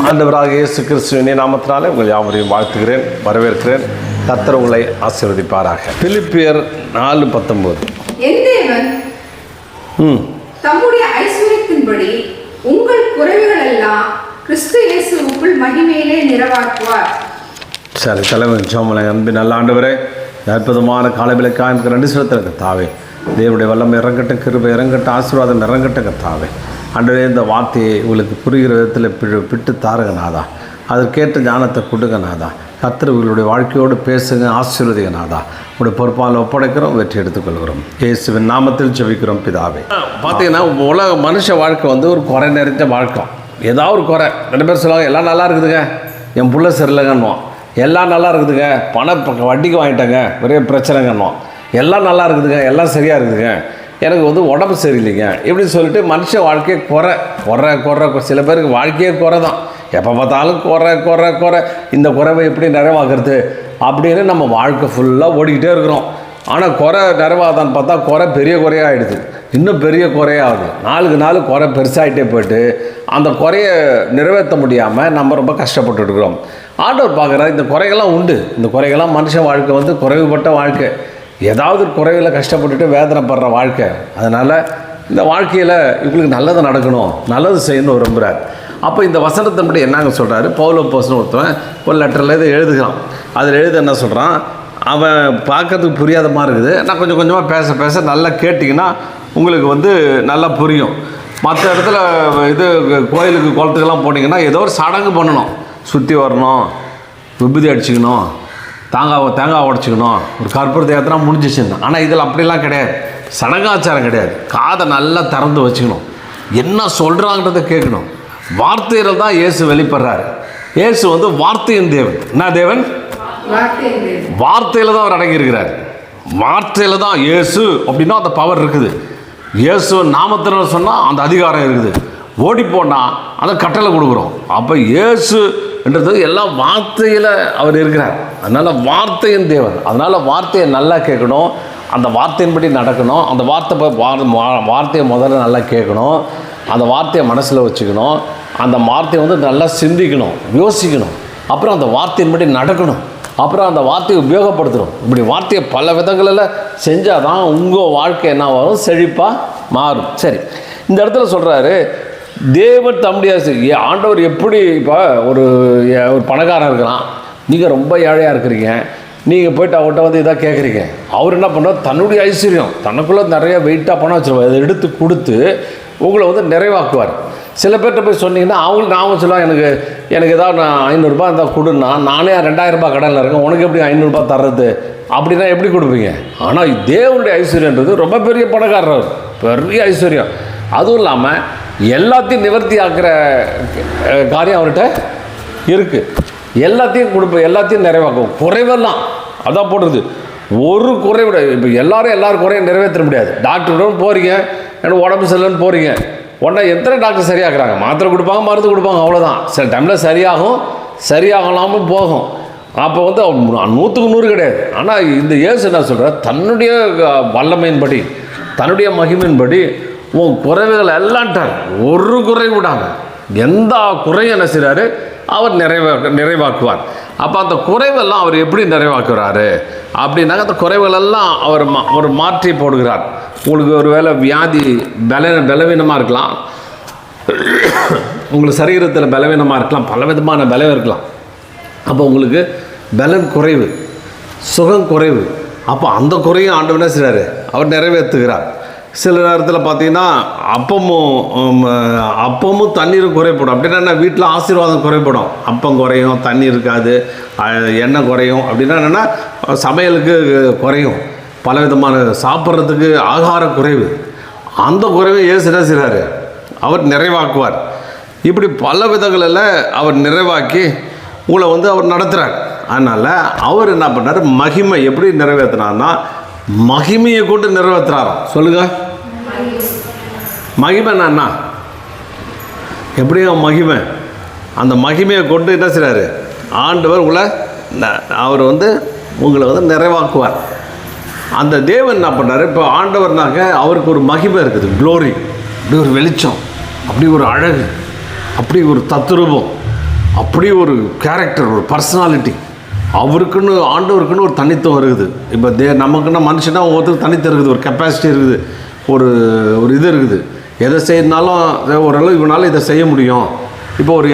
ஆண்டவராக இயேசு கிறிஸ்துவின் நாமத்தினாலே உங்கள் யாவரையும் வாழ்த்துகிறேன், வரவேற்கிறேன். கர்த்தர் உங்களை ஆசீர்வதிப்பாராக. பிலிப்பியர் 4:19. என் தேவன் தம்முடைய ஐஸ்வரியத்தின்படி உங்கள் குறைவுகள் எல்லாம் கிறிஸ்து இயேசுவுக்குள் மகிமையிலே நிறைவாக்குவார். சரி, தலைவர் ஜோமலை அன்பின் நல்ல ஆண்டவரே, அற்புதமான காலவிலைக்காக எனக்கு 2 சிலத்தில் கத்தாவே, தேவனுடைய வல்லம் இறங்கட்டும், கிருபை இறங்கட்டும், ஆசீர்வாதம் இறங்கட்டும் கத்தாவே. ஆண்டவரே, இந்த வார்த்தையை உங்களுக்கு புரிகிற விதத்தில் பிட்டு தாருங்க நாதா, அதற்கேற்ற ஞானத்தை கொடுங்க நாதா. கர்த்தர் உங்களுடைய வாழ்க்கையோடு பேசுங்க, ஆசீர்வதிங்க நாதா. உங்களுடைய பொறுப்பால் ஒப்படைக்கிறோம், வெற்றி எடுத்துக்கொள்கிறோம். இயேசுவின் நாமத்தில் ஜெபிக்கிறோம் பிதாவே. பார்த்தீங்கன்னா உலக மனுஷ வாழ்க்கை வந்து ஒரு குறை நிறைஞ்ச வாழ்க்கை. ஏதாவது ஒரு குறை. 2 பேர் சொல்லுவாங்க, எல்லாம் நல்லா இருக்குதுங்க, என் புள்ள சரியில்லைங்கன்னுவான். எல்லாம் நல்லா இருக்குதுங்க, வட்டிக்கு வாங்கிட்டேங்க, ஒரே பிரச்சனைங்கன்னுவான். எல்லாம் நல்லா இருக்குதுங்க, எல்லாம் சரியாக இருக்குதுங்க, எனக்கு வந்து உடம்பு சரியில்லைங்க, இப்படின்னு சொல்லிட்டு மனுஷ வாழ்க்கையை குறை. சில பேருக்கு வாழ்க்கையே குறை தான். எப்போ பார்த்தாலும் குறை. இந்த குறைவை எப்படி நிறைவாக்குறது அப்படின்னு நம்ம வாழ்க்கை ஃபுல்லாக ஓடிக்கிட்டே இருக்கிறோம். ஆனால் குறை நிறைவாதான்னு பார்த்தா குறை பெரிய குறையாக ஆகிடுது, இன்னும் பெரிய குறையாகுது. நாளுக்கு நாள் குறை பெருசாகிட்டே போய்ட்டு அந்த குறையை நிறைவேற்ற முடியாமல் நம்ம ரொம்ப கஷ்டப்பட்டுருக்குறோம். ஆண்டவர் பார்க்குறாரு, இந்த குறைகள்லாம் உண்டு. இந்த குறைகள்லாம் மனுஷ வாழ்க்கை வந்து குறைவுபட்ட வாழ்க்கை, ஏதாவது குறைவில் கஷ்டப்பட்டுட்டு வேதனைப்படுற வாழ்க்கை. அதனால் இந்த வாழ்க்கையில் இவங்களுக்கு நல்லது நடக்கணும், நல்லது செய்யணும்னு விரும்புகிறார். அப்போ இந்த வசனத்தின்படி என்னங்க சொல்கிறாரு, பவுல் அப்போஸ்தலன் ஒருத்தவன் ஒரு லெட்டரில் இதை எழுதுகிறான். அதில் என்ன சொல்கிறான், அவன் பார்க்கறதுக்கு புரியாத மாதிரி இருக்குது. நான் கொஞ்சம் கொஞ்சமாக பேச நல்லா கேட்டிங்கன்னா உங்களுக்கு வந்து நல்லா புரியும். மற்ற இடத்துல இது கோயிலுக்கு குளத்துக்கெல்லாம் போனீங்கன்னா ஏதோ ஒரு சடங்கு பண்ணணும், சுற்றி வரணும், விபூதி அடிச்சுக்கணும், தேங்காய் உடச்சிக்கணும், ஒரு கற்பூரத்தை ஏற்றினா முடிஞ்சிச்சுன்னு. ஆனால் இதில் அப்படிலாம் கிடையாது, சடங்காச்சாரம் கிடையாது. காதை நல்லா திறந்து வச்சுக்கணும், என்ன சொல்கிறாங்கிறத கேட்கணும். வார்த்தையில் தான் இயேசு வெளிப்படுறாரு. இயேசு வந்து வார்த்தையின் தேவன். என்ன தேவன்? வார்த்தையில் தான் அவர் அடங்கியிருக்கிறார். வார்த்தையில் தான் இயேசு அப்படின்னா அந்த பவர் இருக்குது. இயேசு நாமத்தில் சொன்னால் அந்த அதிகாரம் இருக்குது. ஓடி போனால் அந்த கட்டளை கொடுக்குறோம். அப்போ இயேசு என்றது எல்லாம் வார்த்தையில் அவர் இருக்கிறார். அதனால் வார்த்தையின் தேவன். அதனால் வார்த்தையை நல்லா கேட்கணும், அந்த வார்த்தையின்படி நடக்கணும். அந்த வார்த்தையை முதல்ல நல்லா கேட்கணும், அந்த வார்த்தையை மனசில் வச்சுக்கணும், அந்த வார்த்தையை வந்து நல்லா சிந்திக்கணும், யோசிக்கணும், அப்புறம் அந்த வார்த்தையின்படி நடக்கணும், அப்புறம் அந்த வார்த்தையை உபயோகப்படுத்தணும். இப்படி வார்த்தையை பல விதங்களில் செஞ்சால் தான் உங்கள் வாழ்க்கை என்ன வரும், செழிப்பாக மாறும். சரி, இந்த இடத்துல சொல்கிறாரு, தேவன் தம்முடைய ஆண்டவர் எப்படி இப்போ ஒரு பணக்காரன் இருக்கிறான், நீங்கள் ரொம்ப ஏழையாக இருக்கிறீங்க, நீங்கள் போய்ட்டு அவர்கிட்ட வந்து இதாக கேட்குறீங்க. அவர் என்ன பண்ணுறார், தன்னுடைய ஐஸ்வர்யம் தனக்குள்ளே நிறைய வெயிட்டாக பணம் வச்சுருவார், அதை எடுத்து கொடுத்து உங்களை வந்து நிறைவாக்குவார். சில பேர்கிட்ட போய் சொன்னீங்கன்னா அவங்களுக்கு நான் சொல்லுவாங்க, எனக்கு ஏதாவது நான் 500 ரூபாய் இருந்தால் கொடுன்னா, நானே 2000 ரூபாய் கடனில் இருக்கேன், உனக்கு எப்படி 500 ரூபாய் தர்றது அப்படின்னா எப்படி கொடுப்பீங்க? ஆனால் தேவனுடைய ஐஸ்வர்யன்றது ரொம்ப பெரிய பணக்காரர், பெரிய ஐஸ்வர்யம். அதுவும் இல்லாமல் எல்லாத்தையும் நிவர்த்தி ஆக்குற காரியம் அவர்கிட்ட இருக்குது. எல்லாத்தையும் கொடுப்போம், எல்லாத்தையும் நிறைவாக்கும். குறைவெல்லாம் அதான் போடுறது. ஒரு குறைவிட இப்போ எல்லாரும் குறையை நிறைவேற்ற முடியாது. டாக்டர்கிட்ட போகிறீங்க, எனக்கு உடம்பு சரியில்லைன்னு போகிறீங்க, உடனே எத்தனை டாக்டர் சரியாக்குறாங்க, மாத்திரை கொடுப்பாங்க, மருந்து கொடுப்பாங்க, அவ்வளோதான். சில டைமில் சரியாகலாமல் போகும். அப்போ வந்து 100க்கு 100 கிடையாது. ஆனால் இந்த இயேசு என்ன சொல்கிறார், தன்னுடைய வல்லமையின்படி, தன்னுடைய மகிமையின்படி உன் குறைவுகள் எல்லாம்ட்டார், ஒரு குறை விடாங்க. எந்த குறையும் என்ன செய்கிறாரு, அவர் நிறைவாக்குவார். அப்போ அந்த குறைவெல்லாம் அவர் எப்படி நிறைவாக்குறாரு அப்படின்னாக்க, அந்த குறைவுகளெல்லாம் அவர் மாற்றி போடுகிறார். உங்களுக்கு ஒரு வேளை வியாதி பலவீனமாக இருக்கலாம், உங்களுக்கு சரீரத்தில் பலவீனமாக இருக்கலாம், பல விதமான பலம் இருக்கலாம். அப்போ உங்களுக்கு பலன் குறைவு, சுகம் குறைவு. அப்போ அந்த குறையும் ஆண்டவர் என்ன செய்கிறாரு, அவர் நிறைவேற்றுகிறார். சில நேரத்தில் பார்த்தீங்கன்னா அப்பமும் தண்ணீரும் குறைப்படும். அப்படின்னா வீட்டில் ஆசீர்வாதம் குறைப்படும், அப்பம் குறையும், தண்ணி இருக்காது, எண்ணெய் குறையும். அப்படின்னா என்னென்னா சமையலுக்கு குறையும், பலவிதமான சாப்பிட்றதுக்கு ஆகார குறைவு. அந்த குறைவை இயேசு என்ன செய்கிறாரு, அவர் நிறைவாக்குவார். இப்படி பல விதங்களில் அவர் நிறைவாக்கி உங்களை வந்து அவர் நடத்துகிறார். அதனால் அவர் என்ன பண்ணார், மகிமை எப்படி நிறைவேற்றினார்னா, மகிமையை கொண்டு நிறைவேற்றுறாராம். சொல்லுங்க, மகிமை என்ன, எப்படியும் மகிமை, அந்த மகிமையை கொண்டு என்ன செய்கிறாரு ஆண்டவர் அவர் வந்து உங்களை வந்து நிறைவாக்குவார். அந்த தேவன் என்ன பண்ணார், இப்போ ஆண்டவர்னாக்க அவருக்கு ஒரு மகிமை இருக்குது, க்ளோரி, அப்படி ஒரு வெளிச்சம், அப்படி ஒரு அழகு, அப்படி ஒரு தத்துரூபம், அப்படி ஒரு கேரக்டர், ஒரு பர்சனாலிட்டி. அவருக்குன்னு ஆண்டவருக்குன்னு ஒரு தனித்துவம் இருக்குது. இப்போ நமக்குன்னா மனுஷனா ஒவ்வொருத்தருக்கு தனித்துவம் இருக்குது, ஒரு கெப்பாசிட்டி இருக்குது, ஒரு இது இருக்குது. எதை செய்யணுனாலும் ஓரளவு இவனால் இதை செய்ய முடியும். இப்போ ஒரு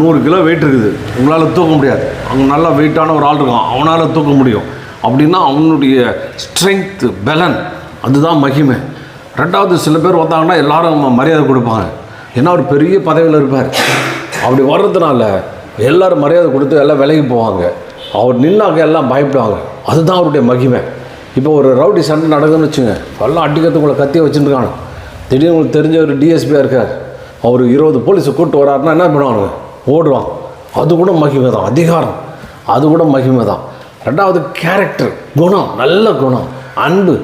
100 கிலோ வெயிட் இருக்குது, உங்களால் தூக்க முடியாது. அவங்க நல்லா வெயிட்டான ஒரு ஆள் இருக்கான், அவனால் தூக்க முடியும். அப்படின்னா அவனுடைய ஸ்ட்ரென்த்து, பலன், அதுதான் மகிமை. ரெண்டாவது, சில பேர் வந்தாங்கன்னா எல்லாரும் மரியாதை கொடுப்பாங்க, ஏன்னா அவர் பெரிய பதவியில் இருப்பார். அப்படி வர்றதுனால எல்லோரும் மரியாதை கொடுத்து எல்லாம் விலகி போவாங்க. அவர் நின்னாக்க எல்லாம் பயப்படுவாங்க. அதுதான் அவருடைய மகிமை. இப்போ ஒரு ரவுடி சண்டை நடக்குதுன்னு வச்சுங்க, எல்லாம் அடிக்கிறதுக்குள்ள கத்தியை வச்சுருக்காங்க. திடீர்னு உங்களுக்கு தெரிஞ்ச ஒரு டிஎஸ்பியாக இருக்கார், அவர் 20 போலீஸை கூப்பிட்டு வராருன்னா என்ன பண்ணுவாங்க? ஓடுவாங்க. அது கூட மகிமை தான். அதிகாரம், அது கூட மகிமை தான். ரெண்டாவது கேரக்டர், குணம், நல்ல குணம், அன்பு,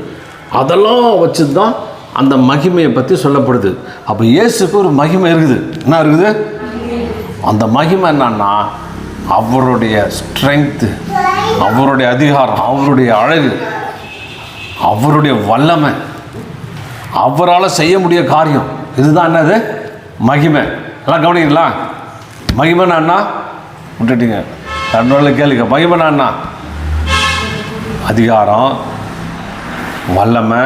அதெல்லாம் வச்சு தான் அந்த மகிமையை பற்றி சொல்லப்படுது. அப்போ இயேசுக்கு ஒரு மகிமை இருக்குது. என்ன இருக்குது? அந்த மகிமை என்னன்னா அவருடைய ஸ்ட்ரென்த்து, அவருடைய அதிகாரம், அவருடைய அழகு, அவருடைய வல்லமை, அவரால் செய்ய முடிய காரியம். இதுதான் என்னது? மகிமை. எல்லாம் கவனிங்களா? மகிமைனா என்ன? விட்டுட்டீங்க, 2 நாள் கேளுங்க. மகிமைனா என்ன? அதிகாரம், வல்லமை,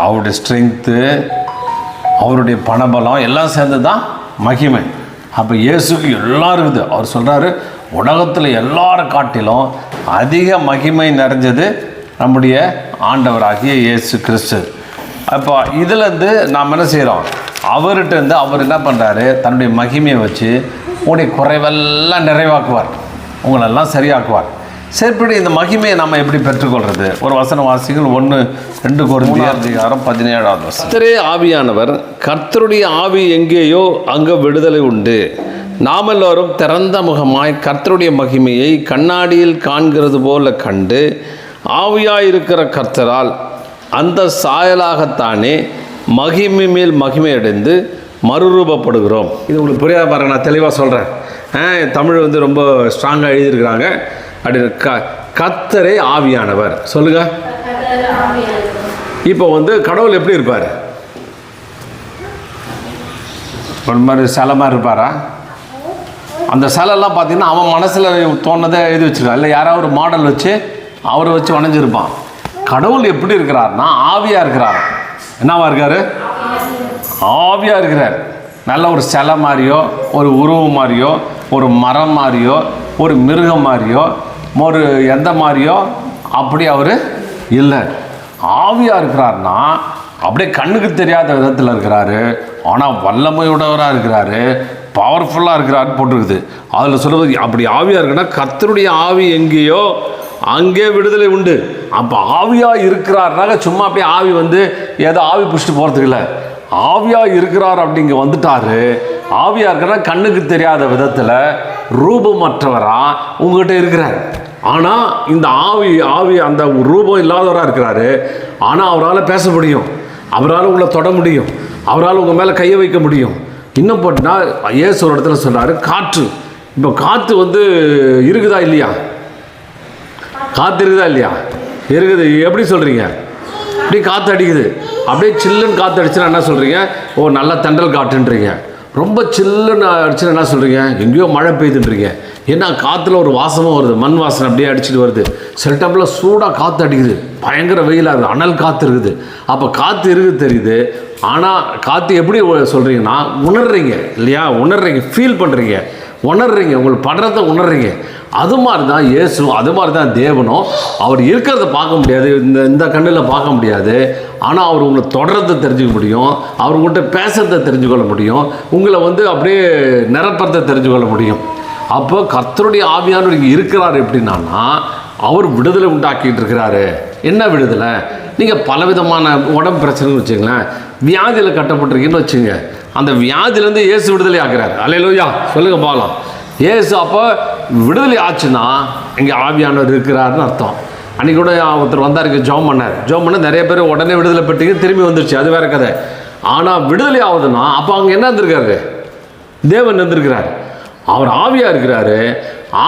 அவருடைய ஸ்ட்ரென்த்து, அவருடைய பணபலம் எல்லாம் சேர்ந்து தான் மகிமை. அப்போ இயேசுக்கு எல்லாம் இருக்குது. அவர் சொல்கிறாரு, உலகத்தில் எல்லாரை காட்டிலும் அதிக மகிமை நிறைஞ்சது நம்முடைய ஆண்டவராகிய இயேசு கிறிஸ்து. அப்போ இதிலேருந்து நாம் என்ன செய்கிறோம்? அவர்கிட்டருந்து அவர் என்ன பண்ணுறாரு? தன்னுடைய மகிமையை வச்சு உங்களுடைய குறைவெல்லாம் நிறைவாக்குவார், உங்களெல்லாம் சரியாக்குவார். சரிப்படி இந்த மகிமையை நம்ம எப்படி பெற்றுக்கொள்கிறது? ஒரு வசன வாசிகள் 1-2 கொரிந்தியர் 17 கர்த்தரே ஆவியானவர், கர்த்தருடைய ஆவி எங்கேயோ அங்கே விடுதலை உண்டு. நாம் எல்லோரும் திறந்த முகமாய் கர்த்தருடைய மகிமையை கண்ணாடியில் காண்கிறது போல கண்டு ஆவியாயிருக்கிற கர்த்தரால் அந்த சாயலாகத்தானே மகிமை மேல் மகிமை அடைந்து மறுரூபப்படுகிறோம். இது உங்களுக்கு புரியாத பாருங்க, நான் தெளிவாக சொல்கிறேன். தமிழ் ரொம்ப ஸ்ட்ராங்காக எழுதியிருக்கிறாங்க. அப்படி கர்த்தரே ஆவியானவர். சொல்லுங்க. இப்போ கடவுள் எப்படி இருப்பார்? ஒரு மாதிரி சிலை மாதிரி இருப்பாரா? அந்த சிலைலாம் பார்த்தீங்கன்னா அவன் மனசில் தோணுதை எழுதி வச்சுருக்கான், இல்லை யாராவது ஒரு மாடல் வச்சு அவரை வச்சு வணைஞ்சிருப்பான். கடவுள் எப்படி இருக்கிறார்னா ஆவியாக இருக்கிறார். என்னவா இருக்கார்? ஆவியாக இருக்கிறார். நல்ல ஒரு சிலை மாதிரியோ, ஒரு உருவம் மாதிரியோ, ஒரு மரம் மாதிரியோ, ஒரு மிருகம் மாதிரியோ, ஒரு எந்த மாதிரியோ அப்படி அவர் இல்லை. ஆவியாக இருக்கிறார்னா அப்படியே கண்ணுக்கு தெரியாத விதத்தில் இருக்கிறாரு, ஆனால் வல்லமையுடையவராக இருக்கிறாரு, பவர்ஃபுல்லாக இருக்கிறாருன்னு போட்டிருக்குது. அதில் சொல்லுவது அப்படி ஆவியாக இருக்குன்னா கர்த்தருடைய ஆவி எங்கேயோ அங்கே விடுதலை உண்டு. அப்போ ஆவியாக இருக்கிறாருனாக்க சும்மா அப்படியே ஆவி ஏதோ ஆவி பிடிச்சிட்டு போகிறதுக்கு இல்லை, ஆவியாக இருக்கிறார் அப்படிங்க வந்துட்டாரு. ஆவியாக இருக்கிறா கண்ணுக்கு தெரியாத விதத்தில் ரூபமற்றவராக உங்கள்கிட்ட இருக்கிறார். ஆனால் இந்த ஆவி அந்த ரூபம் இல்லாதவராக இருக்கிறாரு. ஆனால் அவரால் பேச முடியும், அவரால் உங்களை தொட முடியும், அவரால் உங்கள் மேலே கையை வைக்க முடியும். இன்னும் போட்டுனா இயேசு ஒரு இடத்துல சொல்கிறாரு, காற்று. இப்போ காற்று இருக்குதா இல்லையா? காற்று இருக்குதா இல்லையா? இருக்குது. எப்படி சொல்கிறீங்க? அப்படியே காற்று அடிக்குது. அப்படியே சில்லுன்னு காற்று அடிச்சுன்னா என்ன சொல்கிறீங்க? ஓ, நல்ல தென்றல் காற்றுன்றீங்க. ரொம்ப சில்லுன்னு அடிச்சுன்னா என்ன சொல்கிறீங்க? எங்கேயோ மழை பெய்யுதுன்றீங்க. ஏன்னா காற்றுல ஒரு வாசமும் வருது, மண் வாசனை அப்படியே அடிச்சுட்டு வருது. சில டைமில் சூடாக காற்று அடிக்குது, பயங்கர வெயிலாக இருக்குது, அனல் காற்று இருக்குது. அப்போ காற்று இருக்குது தெரியுது. ஆனால் காற்று எப்படி சொல்கிறீங்கன்னா உணர்றீங்க இல்லையா? உணர்றீங்க, ஃபீல் பண்ணுறீங்க, உணர்றீங்க, உங்களுக்கு படுறத உணர்றீங்க. அது மாதிரி தான் இயேசு, அது மாதிரி தான் தேவனும். அவர் இருக்கிறத பார்க்க முடியாது, இந்த கண்ணில் பார்க்க முடியாது. ஆனால் அவர் உங்களை தொடர்றதை தெரிஞ்சுக்க முடியும், அவர் உங்கள்கிட்ட பேசுறதை தெரிஞ்சுக்கொள்ள முடியும், உங்களை அப்படியே நிரப்புறதை தெரிஞ்சுக்கொள்ள முடியும். அப்போ கர்த்தருடைய ஆவியானவர் இங்கே இருக்கிறார். எப்படின்னா அவர் விடுதலை உண்டாக்கிட்டு இருக்கிறாரு. என்ன விடுதலை? நீங்கள் பலவிதமான உடம்பு பிரச்சனைன்னு வச்சுங்களேன், வியாதியில் கட்டப்பட்டிருக்கீங்கன்னு வச்சுங்க, அந்த வியாதியிலேருந்து இயேசு விடுதலை ஆக்குறாரு. அல்லேலூயா, சொல்லுங்க பார்க்கலாம். இயேசு அப்போ விடுதலை ஆச்சுன்னா இங்கே ஆவியானவர் இருக்கிறாருன்னு அர்த்தம். அன்றைக்கி கூட ஒருத்தர் வந்தார், இங்கே ஜெபம் பண்ண நிறைய பேர் உடனே விடுதலை பெற்றீங்க, திரும்பி வந்துருச்சு, அது வேற கதை. ஆனால் விடுதலை ஆகுதுன்னா அப்போ அங்கே என்ன இருந்திருக்காரு? தேவன் இருந்திருக்கிறார். அவர் ஆவியாக இருக்கிறாரு.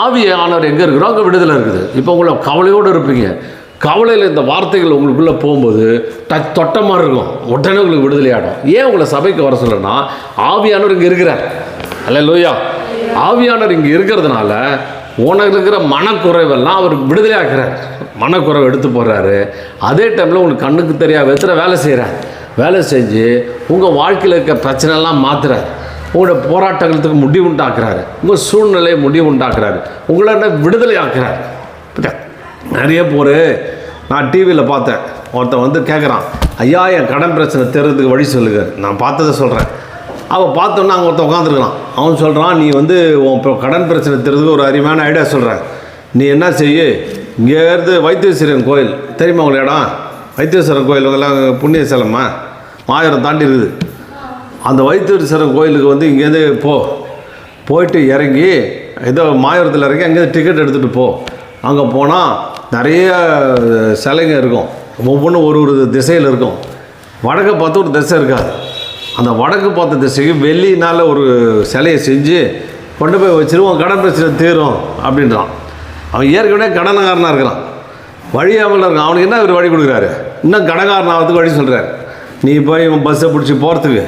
ஆவியானவர் எங்கே இருக்கிறோம் அங்கே விடுதலை இருக்குது. இப்போ உங்களை கவலையோடு இருப்பீங்க, கவலையில் இந்த வார்த்தைகள் உங்களுக்குள்ளே போகும்போது தொட்ட மாதிரி இருக்கும், உடனே உங்களுக்கு விடுதலை ஆடும். ஏன் உங்களை சபைக்கு வர சொல்லணும்னா ஆவியானவர் இங்கே இருக்கிறார். அல்லேலூயா. ஆவியானவர் இங்கே இருக்கிறதுனால உனக்கு இருக்கிற மனக்குறைவெல்லாம் அவர் விடுதலை ஆக்குறார். மனக்குறைவை எடுத்து போடுறாரு. அதே டைமில் உங்களுக்கு கண்ணுக்கு தெரியாத விதத்தில் வேலை செய்கிறார். வேலை செஞ்சு உங்கள் வாழ்க்கையில் இருக்க பிரச்சனைலாம் மாற்றுறார். உங்களோட போராட்டங்களுக்கு முடிவு உண்டாக்குறாரு. உங்கள் சூழ்நிலையை முடிவு உண்டாக்குறாரு. உங்களோட விடுதலை ஆக்குறாரு. நிறைய பேர் நான் டிவியில் பார்த்தேன், ஒருத்தன் வந்து கேட்குறான், ஐயா என் கடன் பிரச்சனை தெரியறதுக்கு வழி சொல்லுங்க. நான் பார்த்ததை சொல்கிறேன். அவன் பார்த்தோன்னா அங்கே ஒருத்தன் உட்காந்துருக்கான். அவன் சொல்கிறான், நீ வந்து உன் கடன் பிரச்சனை தெரியறதுக்கு ஒரு அருமையான ஐடியா சொல்கிறேன். நீ என்ன செய்ய, இங்கேருந்து வைத்தீஸ்வரன் கோயில் தெரியுமா உங்களுக்கு இடம்? வைத்தீஸ்வரன் கோயில் எல்லாம் புண்ணிய ஸ்தலமா, மாயிரம் தாண்டி இருக்குது. அந்த வைத்தீஸ்வரன் கோயிலுக்கு வந்து இங்கேருந்து போயிட்டு இறங்கி ஏதோ மாயூரத்தில் இறங்கி அங்கேருந்து டிக்கெட் எடுத்துகிட்டு போ. அங்கே போனால் நிறைய சிலைங்க இருக்கும். ஒவ்வொன்றும் ஒரு ஒரு திசையில் இருக்கும். வடக்கு பார்த்து ஒரு திசை இருக்காது. அந்த வடக்கு பார்த்த திசைக்கு வெள்ளினால் ஒரு சிலையை செஞ்சு கொண்டு போய் வச்சிருவோம், கடன் பிரச்சனை தீரும் அப்படின்றான். அவன் ஏற்கனவே கடனக்காரனாக இருக்கிறான், வழியாமல் இருக்கான். அவனுக்கு என்ன இவர் வழி கொடுக்குறாரு? இன்னும் கடன்காரனாகிறதுக்கு வழி சொல்கிறார். நீ போய் இவன் பஸ்ஸை பிடிச்சி போகிறதுக்கு,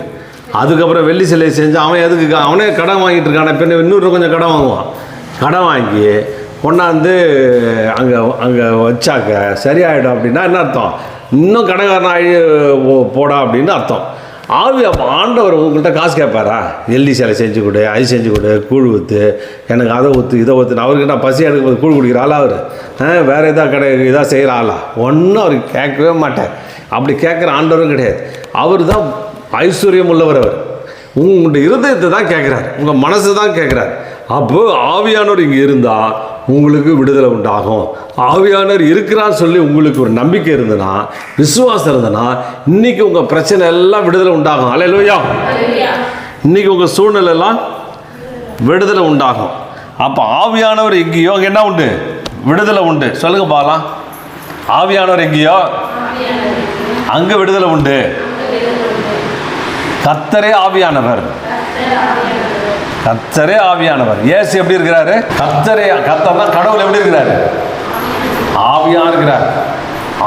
அதுக்கப்புறம் வெள்ளி சிலையை செஞ்சு அவன் எதுக்கு அவனே கடன் வாங்கிட்டு இருக்கான, பின்ன இன்னொரு கொஞ்சம் கடன் வாங்குவான். கடன் வாங்கி கொண்டாந்து அங்கே வச்சாக்க சரியாயிடும். அப்படின்னா என்ன அர்த்தம்? இன்னும் கடன்காரனாகி போடா அப்படின்னு அர்த்தம். ஆண்டவர் உங்கள்கிட்ட காசு கேட்பாரா? எள்ளி சிலை செஞ்சு கொடு, அது செஞ்சு கொடு, கூழ் ஊற்று, எனக்கு அதை ஊற்று, இதை ஊற்றுன்னு. அவருக்கு நான் பசி எடுக்கும்போது கூழ் குடிக்கிற ஆளா அவர்? வேறு எதாவது இதாக செய்கிற ஆளா? ஒன்றும் அவருக்கு கேட்கவே மாட்டேன். அப்படி கேட்குற ஆண்டவரும் கிடையாது. அவர் தான் ஐஸ்வர்யம் உள்ளவர். அவர் உங்களுடைய இருதயத்தை தான் கேட்குறாரு, உங்கள் மனசு தான் கேட்குறாரு. அப்போ ஆவியானவர் இங்கே இருந்தால் உங்களுக்கு விடுதலை உண்டாகும். ஆவியானவர் இருக்கிறான்னு சொல்லி உங்களுக்கு ஒரு நம்பிக்கை இருந்ததுன்னா, விசுவாசம் இருந்ததுன்னா, இன்றைக்கி உங்கள் பிரச்சனை எல்லாம் விடுதலை உண்டாகும். அல்லேலூயா. இன்றைக்கி உங்கள் சூழ்நிலை எல்லாம் விடுதலை உண்டாகும். அப்போ ஆவியானவர் எங்கேயோ அங்கே என்ன உண்டு? விடுதலை உண்டு. சொல்லுங்க பாலாம். ஆவியானவர் எங்கேயோ அங்கே விடுதலை உண்டு. கர்த்தரே ஆவியானவர். கர்த்தரே ஆவியானவர். இயேசு எப்படி இருக்கிறாரு? கர்த்தர்னா கடவுள் எப்படி இருக்கிறாரு? ஆவியா இருக்கிறார்.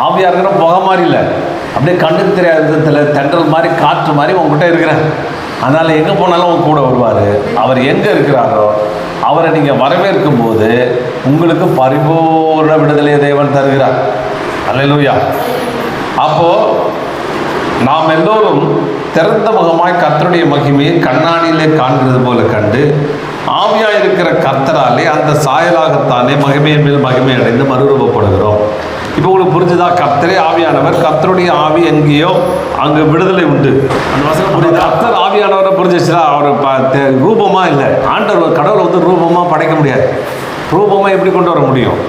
ஆவியா இருக்கிற புகை மாதிரி இல்லை, அப்படியே கண்ணுக்கு தெரியாத விதத்தில் தென்றல் மாதிரி காற்று மாதிரி உங்ககிட்ட இருக்கிறார். அதனால் எங்கே போனாலும் உங்க கூட வருவார். அவர் எங்கே இருக்கிறாரோ அவரை நீங்கள் வரவேற்கும் போது உங்களுக்கு பரிபூர்ண விடுதலையை தேவன் தருகிறார். அல்லேலூயா. அப்போது நாம் எல்லோரும் திறந்த முகமாய் கர்த்தருடைய மகிமையை கண்ணாடியிலே காண்கிறது போல கண்டு, ஆவியாய் இருக்கிற கர்த்தராலே அந்த சாயலாகத்தானே மகிமையின் மேல் மகிமை அடைந்து மறுரூபப்படுகிறோம். இப்போ உங்களுக்கு புரிஞ்சுதா? கர்த்தரே ஆவியானவர். கர்த்தருடைய ஆவி எங்கேயோ அங்கே விடுதலை உண்டு. அந்த வசனம் புரியுது. கர்த்தர் ஆவியானவரை புரிஞ்சிச்சுன்னா அவர் ரூபமாக இல்லை. ஆண்டவர் கடவுளை வந்து ரூபமாக படைக்க முடியாது. ரூபமாக எப்படி கொண்டு வர முடியும்?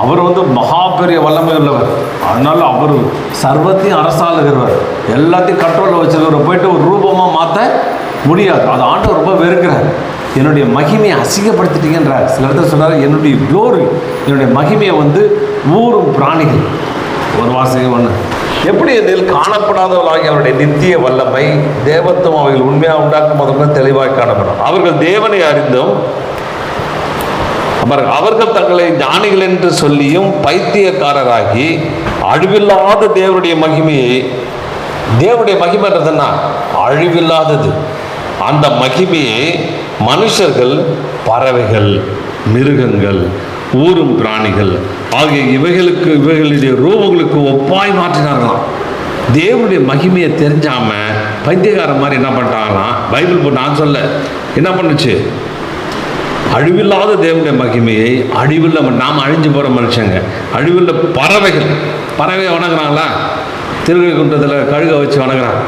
அவர் வந்து மகா பெரிய வல்லமை உள்ளவர். அதனால அவர் சர்வத்தையும் அரசாளுகிறவர், எல்லாத்தையும் கண்ட்ரோலில் வச்சுருக்கிறவர். போயிட்டு ஒரு ரூபமாக மாற்ற முடியாது. அது ஆண்டவர் ரொம்ப வெறுக்கிறார். என்னுடைய மகிமையை அசிங்கப்படுத்திட்டீங்கன்றார். சில இடத்துல சொல்கிறார், என்னுடைய க்ளோரி, என்னுடைய மகிமையை வந்து ஊரும் பிராணிகள். ஒரு வாசகம் ஒன்று, எப்படி எனில் காணப்படாதவர்களாகி அவருடைய நித்திய வல்லமை தேவத்துவம் அவைகள் உண்மையாக உண்டாக்கும் முதல்ல தெளிவாக காணப்படும். அவர்கள் தேவனை அறிந்தும் அவர்கள் தங்களை ஞானிகள் என்று சொல்லியும் பைத்தியக்காரராகி அழிவில்லாத தேவனுடைய மகிமையை, தேவனுடைய மகிமைன்றதுன்னா அழிவில்லாதது, அந்த மகிமையை மனுஷர்கள், பறவைகள், மிருகங்கள், ஊரும் பிராணிகள் ஆகிய இவைகளுடைய ரூபங்களுக்கு ஒப்பாய் மாற்றினார்களாம். தேவனுடைய மகிமையை தெரிஞ்சாம பைத்தியக்காரன் மாதிரி என்ன பண்ணிட்டாங்களாம்? பைபிள் போட்டு நான் சொல்ல என்ன பண்ணுச்சு? அழிவில்லாத தேவனுடைய மகிமையை அழிவில்ல, நாம் அழிஞ்சு போகிற மனுஷங்க, அழிவில்ல பறவைகள். பறவை வணங்குறாங்களா? திருகை குன்றத்தில் கழுகை வச்சு வணங்குறாங்க.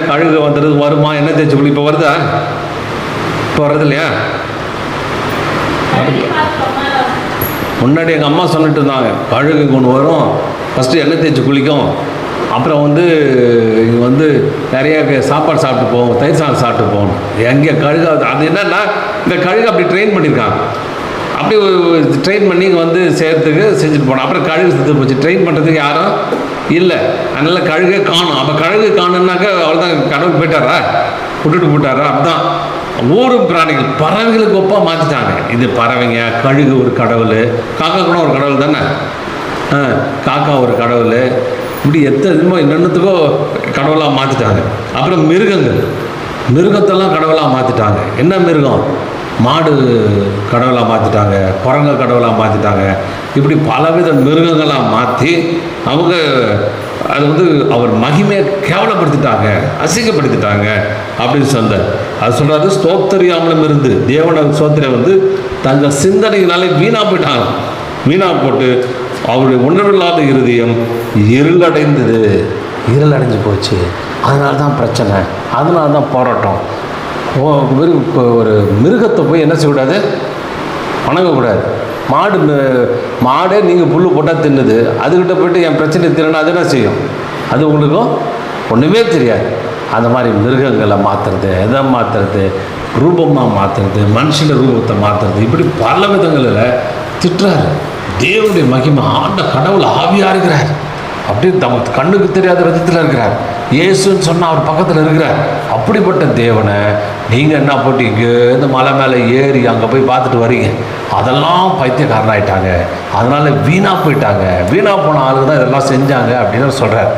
கழுகை வந்துடுது, வருமா? என்ன தேய்ச்சி குளி? இப்போ வருதா? இப்போ வர்றது இல்லையா? முன்னாடி எங்கள் அம்மா சொல்லிட்டு இருந்தாங்க, கழுகு கொண்டு வரும், ஃபஸ்ட்டு எண்ணெய் தேய்ச்சி குளிக்கும், அப்புறம் வந்து இங்கே வந்து நிறைய சாப்பாடு சாப்பிட்டு போவோம், தயிர் சாதம் சாப்பிட்டு போகணும். எங்கே கழுகு அது என்னன்னா, இந்த கழுகு அப்படி ட்ரெயின் பண்ணியிருக்காங்க. அப்படி ட்ரெயின் பண்ணி இங்கே வந்து சேர்த்துக்கு செஞ்சுட்டு போனோம். அப்புறம் கழுகு செத்து போச்சு. ட்ரெயின் பண்ணுறதுக்கு யாரும் இல்லை, அதனால் கழுகே காணும். அப்போ கழுகு காணுன்னாக்கா அவ்வளோதான், கடவுள் போயிட்டாரா, விட்டுட்டு போயிட்டாரா? அப்படிதான் ஊரும் பிராணிகள், பறவைகளுக்கு ஒப்பா மாற்றிட்டாங்க. இது பறவைங்க, கழுகு ஒரு கடவுள், காக்கா கூட ஒரு கடவுள் தானே. காக்கா ஒரு கடவுள், இப்படி எத்தனை என்னென்னத்துக்கோ கடவுளாக மாற்றிட்டாங்க. அப்புறம் மிருகங்கள், மிருகத்தெல்லாம் கடவுளாக மாற்றிட்டாங்க. என்ன மிருகம்? மாடு கடவுளாக மாற்றிட்டாங்க, குரங்க கடவுளாக மாற்றிட்டாங்க. இப்படி பலவித மிருகங்களாக மாற்றி அவங்க அது வந்து அவர் மகிமையை கேவலப்படுத்திட்டாங்க, அசிங்கப்படுத்திட்டாங்க அப்படின்னு சொன்னார். அது சொல்கிறாரு, ஸ்தோத்தரியாமலும் இருந்து தேவன ஸ்தோத்திர வந்து தங்கள் சிந்தனையினாலே வீணாக போயிட்டாங்க. வீணாக போட்டு அவருடைய உணர்வில்லாத இருதயம் இருளடைஞ்சு போச்சு. அதனால தான் பிரச்சனை, அதனால தான் போராட்டம். ஒரு மிருகத்தை போய் என்ன செய்யக்கூடாது, வணங்கக்கூடாது. மாடே நீங்கள் புல் போட்டால் தின்னுது, அதுக்கிட்ட போய்ட்டு என் பிரச்சனை திறனா அது என்ன செய்யும்? அது உங்களுக்கும் ஒன்றுமே தெரியாது. அந்த மாதிரி மிருகங்களை மாற்றுறது, எதை மாற்றுறது, ரூபமாக மாற்றுறது, மனுஷன ரூபத்தை மாற்றுறது, இப்படி பல விதங்களில் திட்டுறாரு. தேவனுடைய மகிமை ஆண்ட கடவுள் ஆவியாக இருக்கிறார், அப்படின்னு நமக்கு கண்ணுக்கு தெரியாத விதத்தில் இருக்கிறார். இயேசுன்னு சொன்னால் அவர் பக்கத்தில் இருக்கிறார். அப்படிப்பட்ட தேவனை நீங்கள் என்ன போட்டு இங்கே இந்த மலை மேலே ஏறி அங்கே போய் பார்த்துட்டு வரீங்க. அதெல்லாம் பைத்தியக்காரனாயிட்டாங்க, அதனால் வீணாக போயிட்டாங்க. வீணாக போன ஆளுங்க தான் இதெல்லாம் செஞ்சாங்க அப்படின்னு சொல்கிறார்.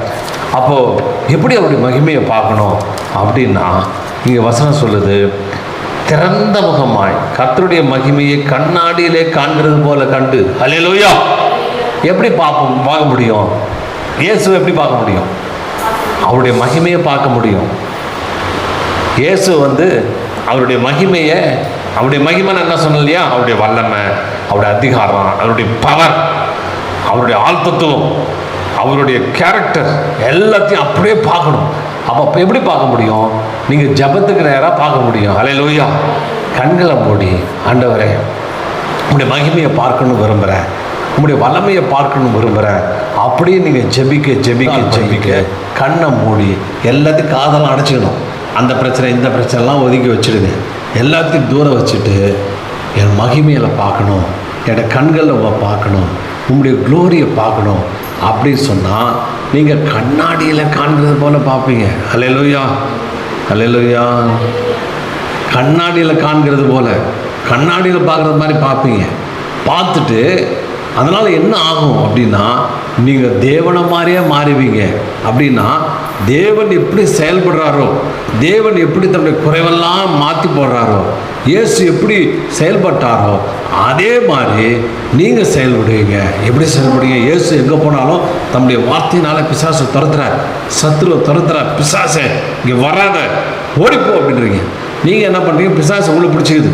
அப்போது எப்படி அவருடைய மகிமையை பார்க்கணும் அப்படின்னா, இங்கே வசனம் சொல்லுது, திறந்த முகமாய் கர்த்தருடைய மகிமையை கண்ணாடியிலே காண்கிறது போல கண்டு. அல்லேலூயா. எப்படி பார்க்க முடியும்? இயேசுவை எப்படி பார்க்க முடியும்? அவருடைய மகிமையை பார்க்க முடியும். இயேசு வந்து அவருடைய மகிமையை, அவருடைய மகிமைன்னு என்ன சொன்ன இல்லையா, அவருடைய வல்லமை, அவருடைய அதிகாரம், அவருடைய பவர், அவருடைய ஆழ்த்தத்துவம், அவருடைய கேரக்டர் எல்லாத்தையும் அப்படியே பார்க்கணும். அப்போ எப்படி பார்க்க முடியும்? நீங்கள் ஜெபத்துக்கு நேராக பார்க்க முடியும். அல்லேலூயா. கண்களை மூடி, ஆண்டவரே உங்களுடைய மகிமையை பார்க்கணும் விரும்புகிறேன், உங்களுடைய வல்லமையை பார்க்கணும் விரும்புகிறேன், அப்படியே நீங்கள் ஜெபிக்க கண்ணை மூடி எல்லாத்தையும் காதெல்லாம் அடைச்சிக்கணும். அந்த பிரச்சனை இந்த பிரச்சனைலாம் ஒதுக்கி வச்சுடுங்க. எல்லாத்தையும் தூரம் வச்சுட்டு என் மகிமையில் பார்க்கணும், என்னோட கண்களில் பார்க்கணும், உங்களுடைய க்ளோரியை பார்க்கணும் அப்படின்னு சொன்னால் நீங்கள் கண்ணாடியில் காண்கிறது போல் பார்ப்பீங்க. அல்லேலூயா, அல்லேலூயா. கண்ணாடியில் காண்கிறது போல், கண்ணாடியில் பார்க்குறது மாதிரி பார்ப்பீங்க. பார்த்துட்டு அதனால் என்ன ஆகும் அப்படின்னா, நீங்கள் தேவனை மாதிரியே மாறுவீங்க. அப்படின்னா தேவன் எப்படி செயல்படுறாரோ, தேவன் எப்படி தன்னுடைய குறைவெல்லாம் மாற்றி போடுறாரோ, இயேசு எப்படி செயல்பட்டாரோ அதே மாதிரி நீங்கள் செயல்படுவீங்க. எப்படி செயல்படுவீங்க? இயேசு எங்கே போனாலும் தம்முடைய வார்த்தையினால பிசாசை துரத்துறார், சத்துருவை துரத்துறார். பிசாசை இங்கே வராத, ஓடிப்போ அப்படின்றீங்க. நீங்கள் என்ன பண்ணுறீங்க? பிசாசை உள்ள பிடிச்சிக்குது.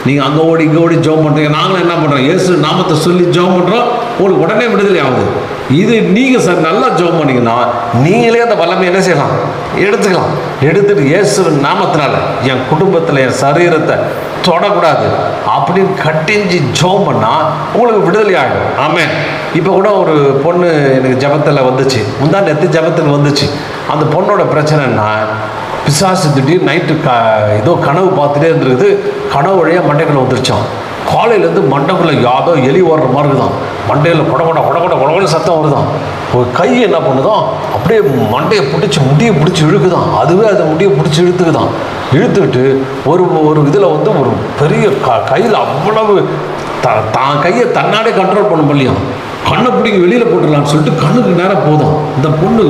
நீங்கள் அங்கே ஓடி இங்கே ஓடி ஜெபம் பண்ணுறீங்க. நாங்களும் என்ன பண்ணுறோம்? இயேசு நாமத்தை சொல்லி ஜெபம் பண்ணுறோம், உங்களுக்கு உடனே விடுதலை ஆகுது. இது நீங்கள் சார் நல்லா ஜெபம் பண்ணிங்கன்னா நீங்களே அந்த வல்லமை என்ன செய்யலாம்? எடுத்துக்கலாம். எடுத்துட்டு இயேசுவின் நாமத்தினால என் குடும்பத்தில் என் சரீரத்தை தொடக்கூடாது அப்படின்னு கட்டிஞ்சு ஜெபம் பண்ணால் உங்களுக்கு விடுதலை ஆகிடும். ஆமென். இப்போ கூட ஒரு பொண்ணு எனக்கு ஜெபத்தில் வந்துச்சு, முந்தா நேற்று ஜெபத்தில் வந்துச்சு. அந்த பொண்ணோட பிரச்சனைன்னா, பிசாசு திடீர்னு நைட்டு ஏதோ கனவு பார்த்துட்டே இருந்திருக்குது. கனவு வழியாக மண்டைக்குள்ளே வந்துருச்சான். காலையிலேருந்து மண்டைக்குள்ளே யாதோ எலி ஓடுற மாதிரி இருக்குதான். மண்டையில் கொட சத்தம் வருதான். ஒரு கை என்ன பண்ணுதான், அப்படியே மண்டையை பிடிச்சி முடியை பிடிச்சி இழுக்குதான். அதுவே அதை முடியை பிடிச்சி இழுத்துக்குதான். இழுத்துக்கிட்டு ஒரு இதில் வந்து ஒரு பெரிய கையில் அவ்வளவு தான் கையை தன்னாலே கண்ட்ரோல் பண்ண முடியும். கண்ணை பிடிங்க வெளியில் போட்டுடலான்னு சொல்லிட்டு கண்ணுக்கு நேரம் போதும். இந்த பொண்ணு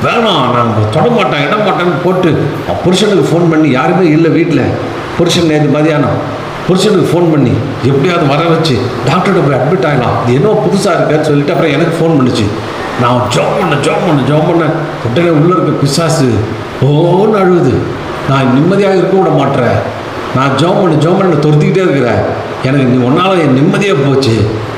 வேணாம், நான் தொடமாட்டேன் இடமாட்டேன்னு போட்டு புருஷனுக்கு ஃபோன் பண்ணி, யாருமே இல்லை வீட்டில். புருஷன் நேற்று மதியானம் புருஷனுக்கு ஃபோன் பண்ணி எப்படியாவது வர வச்சு டாக்டர்கிட்ட போய் அட்மிட் ஆகலாம், இது என்னவோ புதுசாக இருக்குன்னு சொல்லிட்டு அப்புறம் எனக்கு ஃபோன் பண்ணிச்சு. நான் ஜோம் பண்ண உடனே உள்ளே இருக்க பிசாசு ஓன்னு அழுகுது. நான் நிம்மதியாக இருக்க விட மாட்டேறேன், நான் ஜோம் பண்ண துரத்திக்கிட்டே இருக்கிறேன், எனக்கு நீ ஒன்றால் என் நிம்மதியாக போச்சு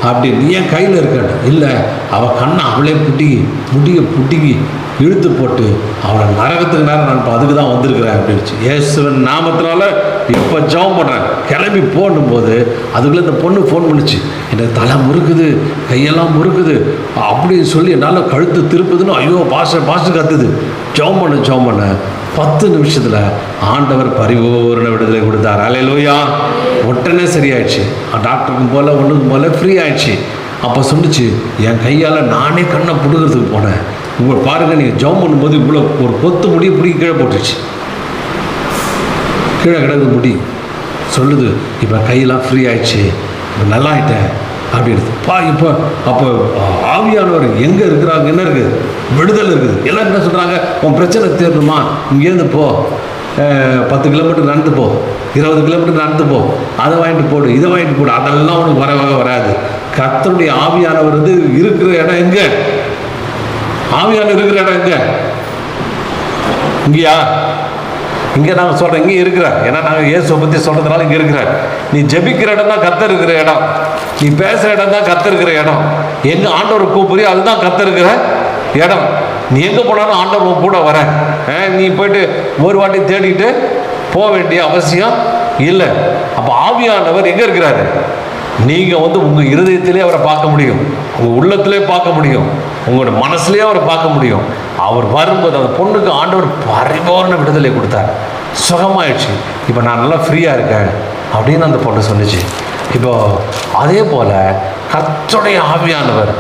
அப்படி, நீ என் கையில் இருக்க. இல்லை, அவள் கண்ணை அவளே புட்டிக்கி இழுத்து போட்டு அவளை நரகத்துக்கு நேரம் நான் இப்போ அதுக்கு தான் வந்திருக்கிறேன் அப்படின்ச்சு. இயேசுவின் நாமத்தினால இப்போ ஜெபம் பண்ணுறேன், கிளம்பி போகும்போது அதுக்குள்ளே இந்த பொண்ணு ஃபோன் பண்ணிச்சு. எனக்கு தலை முறுக்குது, கையெல்லாம் முறுக்குது அப்படின்னு சொல்லி என்னால் கழுத்து திருப்புதுன்னு ஐயோ பாஸ்டர் கத்துது. ஜெபம் பண்ண 10 நிமிஷத்தில் ஆண்டவர் பரிபூரண விடுதலை கொடுத்தார். அல்லேலூயா. உடனே சரியாயிடுச்சு. டாக்டருக்கும் போல ஒன்றுக்கும் போல ஃப்ரீ ஆயிடுச்சு. அப்போ சொன்னிச்சு, என் கையால் நானே கண்ணை பிடுங்கிறதுக்கு போனேன். உங்களை பாருங்கள், நீங்கள் ஜெபம் பண்ணும்போது இவ்வளோ ஒரு கொத்து முடி பிடிக்க கீழே போட்டுருச்சு. கீழே கிடக்குது முடி. சொல்லுது, இப்போ கையெல்லாம் ஃப்ரீ ஆயிடுச்சு, இப்போ நல்லா ஆகிட்டேன் அப்படின்னு. இப்போ அப்போ ஆவியானவர் எங்கே இருக்கிறாங்க? என்ன இருக்குது? விடுதலை இருக்குது. எல்லாம் என்ன சொல்கிறாங்க? உன் பிரச்சனை தீரணுமா, இங்கேருந்து போ, 10 கிலோமீட்டர் நடந்து போ, 20 கிலோமீட்டர் நடந்து போ, அதை வாங்கிட்டு போடு, இதை வாங்கிட்டு போடு, அதெல்லாம் உனக்கு வராது. கர்த்தருடைய ஆவியானவர் வந்து இருக்கிற இடம் எங்க? ஆவியானவர் இருக்கிற இடம் எங்க? இங்கேயா? இங்கே நாங்கள் சொல்கிறோம், இங்கே இருக்கிறார். ஏன்னா நாங்கள் இயேசுவை பற்றி சொல்கிறதுனால இங்கே இருக்கிறார். நீ ஜெபிக்கிற இடம் தான் கர்த்தர் இருக்கிற இடம். நீ பேசுகிற இடம் தான் கர்த்தர் இருக்கிற இடம். எங்கே ஆண்டவர் கூப்பிடுறியோ அதுதான் கர்த்தர் இருக்கிற இடம். நீ எங்கே போனாலும் ஆண்டவர் கூட வர. நீ போயிட்டு ஒரு வாட்டி தேடிட்டு போக வேண்டிய அவசியம் இல்லை. அப்போ ஆவியானவர் எங்கே இருக்கிறாரு? நீங்கள் வந்து உங்கள் இருதயத்திலே அவரை பார்க்க முடியும், உங்கள் உள்ளத்திலே பார்க்க முடியும், உங்களோட மனசுலேயே அவரை பார்க்க முடியும். அவர் வரும்போது அந்த பொண்ணுக்கு ஆண்டவர் பரிபூர்ண விடுதலை கொடுத்தார், சுகமாயிடுச்சு. இப்போ நான் நல்லா ஃப்ரீயாக இருக்கேன் அப்படின்னு அந்த பொண்ணு சொன்னிச்சு. இப்போ அதே போல் கர்த்தருடைய ஆவியானவர்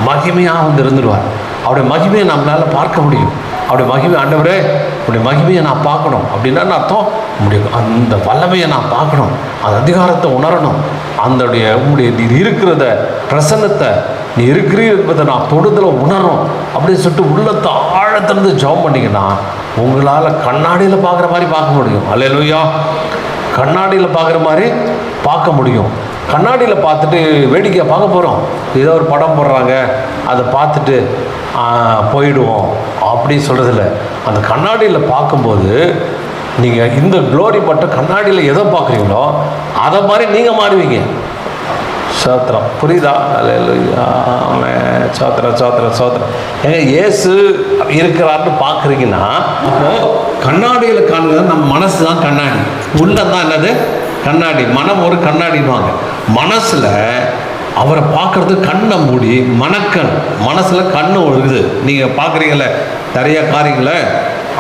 மகிமையாக வந்து இருந்துடுவார். அவருடைய மகிமையை நம்மளால் பார்க்க முடியும். அவருடைய மகிமை, ஆண்டவரே உடைய மகிமையை நான் பார்க்கணும் அப்படின்னா அர்த்தம், முடியும் அந்த வல்லமையை நான் பார்க்கணும், அந்த அதிகாரத்தை உணரணும், உங்களுடைய நீ இருக்கிறத பிரசன்னத்தை, நீ இருக்கிறீர் என்பதை நான் தொடுதலை உணரணும் அப்படின்னு சொல்லிட்டு உள்ளத்தை ஆழத்திலிருந்து ஜெபம் பண்ணிங்கன்னா உங்களால் கண்ணாடியில் பார்க்குற மாதிரி பார்க்க முடியும். அல்லேலூயா! கண்ணாடியில் பார்க்குற மாதிரி பார்க்க முடியும். கண்ணாடியில் பார்த்துட்டு வேடிக்கையாக பார்க்க போகிறோம், ஏதோ ஒரு படம் போடுறாங்க அதை பார்த்துட்டு போயிடுவோம் அப்படின்னு சொல்கிறதில்ல. அந்த கண்ணாடியில் பார்க்கும்போது நீங்கள் இந்த க்ளோரி பட்ட கண்ணாடியில் எதை பார்க்குறீங்களோ அதை மாதிரி நீங்கள் மாறுவீங்க. சோத்திரம், புரியுதா? அல்லேலூயா, சோத்திரம் சோத்திரம் சோத்திரம். ஏங்க இயேசு இருக்கிறாருன்னு பார்க்குறீங்கன்னா அப்போது கண்ணாடியில் காணுங்க, நம்ம மனசு தான் கண்ணாடி, உள்ளம் தான் என்னது கண்ணாடி, மனம் ஒரு கண்ணாடிவாங்க. மனசில் அவரை பார்க்குறது கண்ணை மூடி மனக்கண், மனசில் கண்ணு இருக்குது. நீங்கள் பார்க்குறீங்கள நிறைய காரியங்களை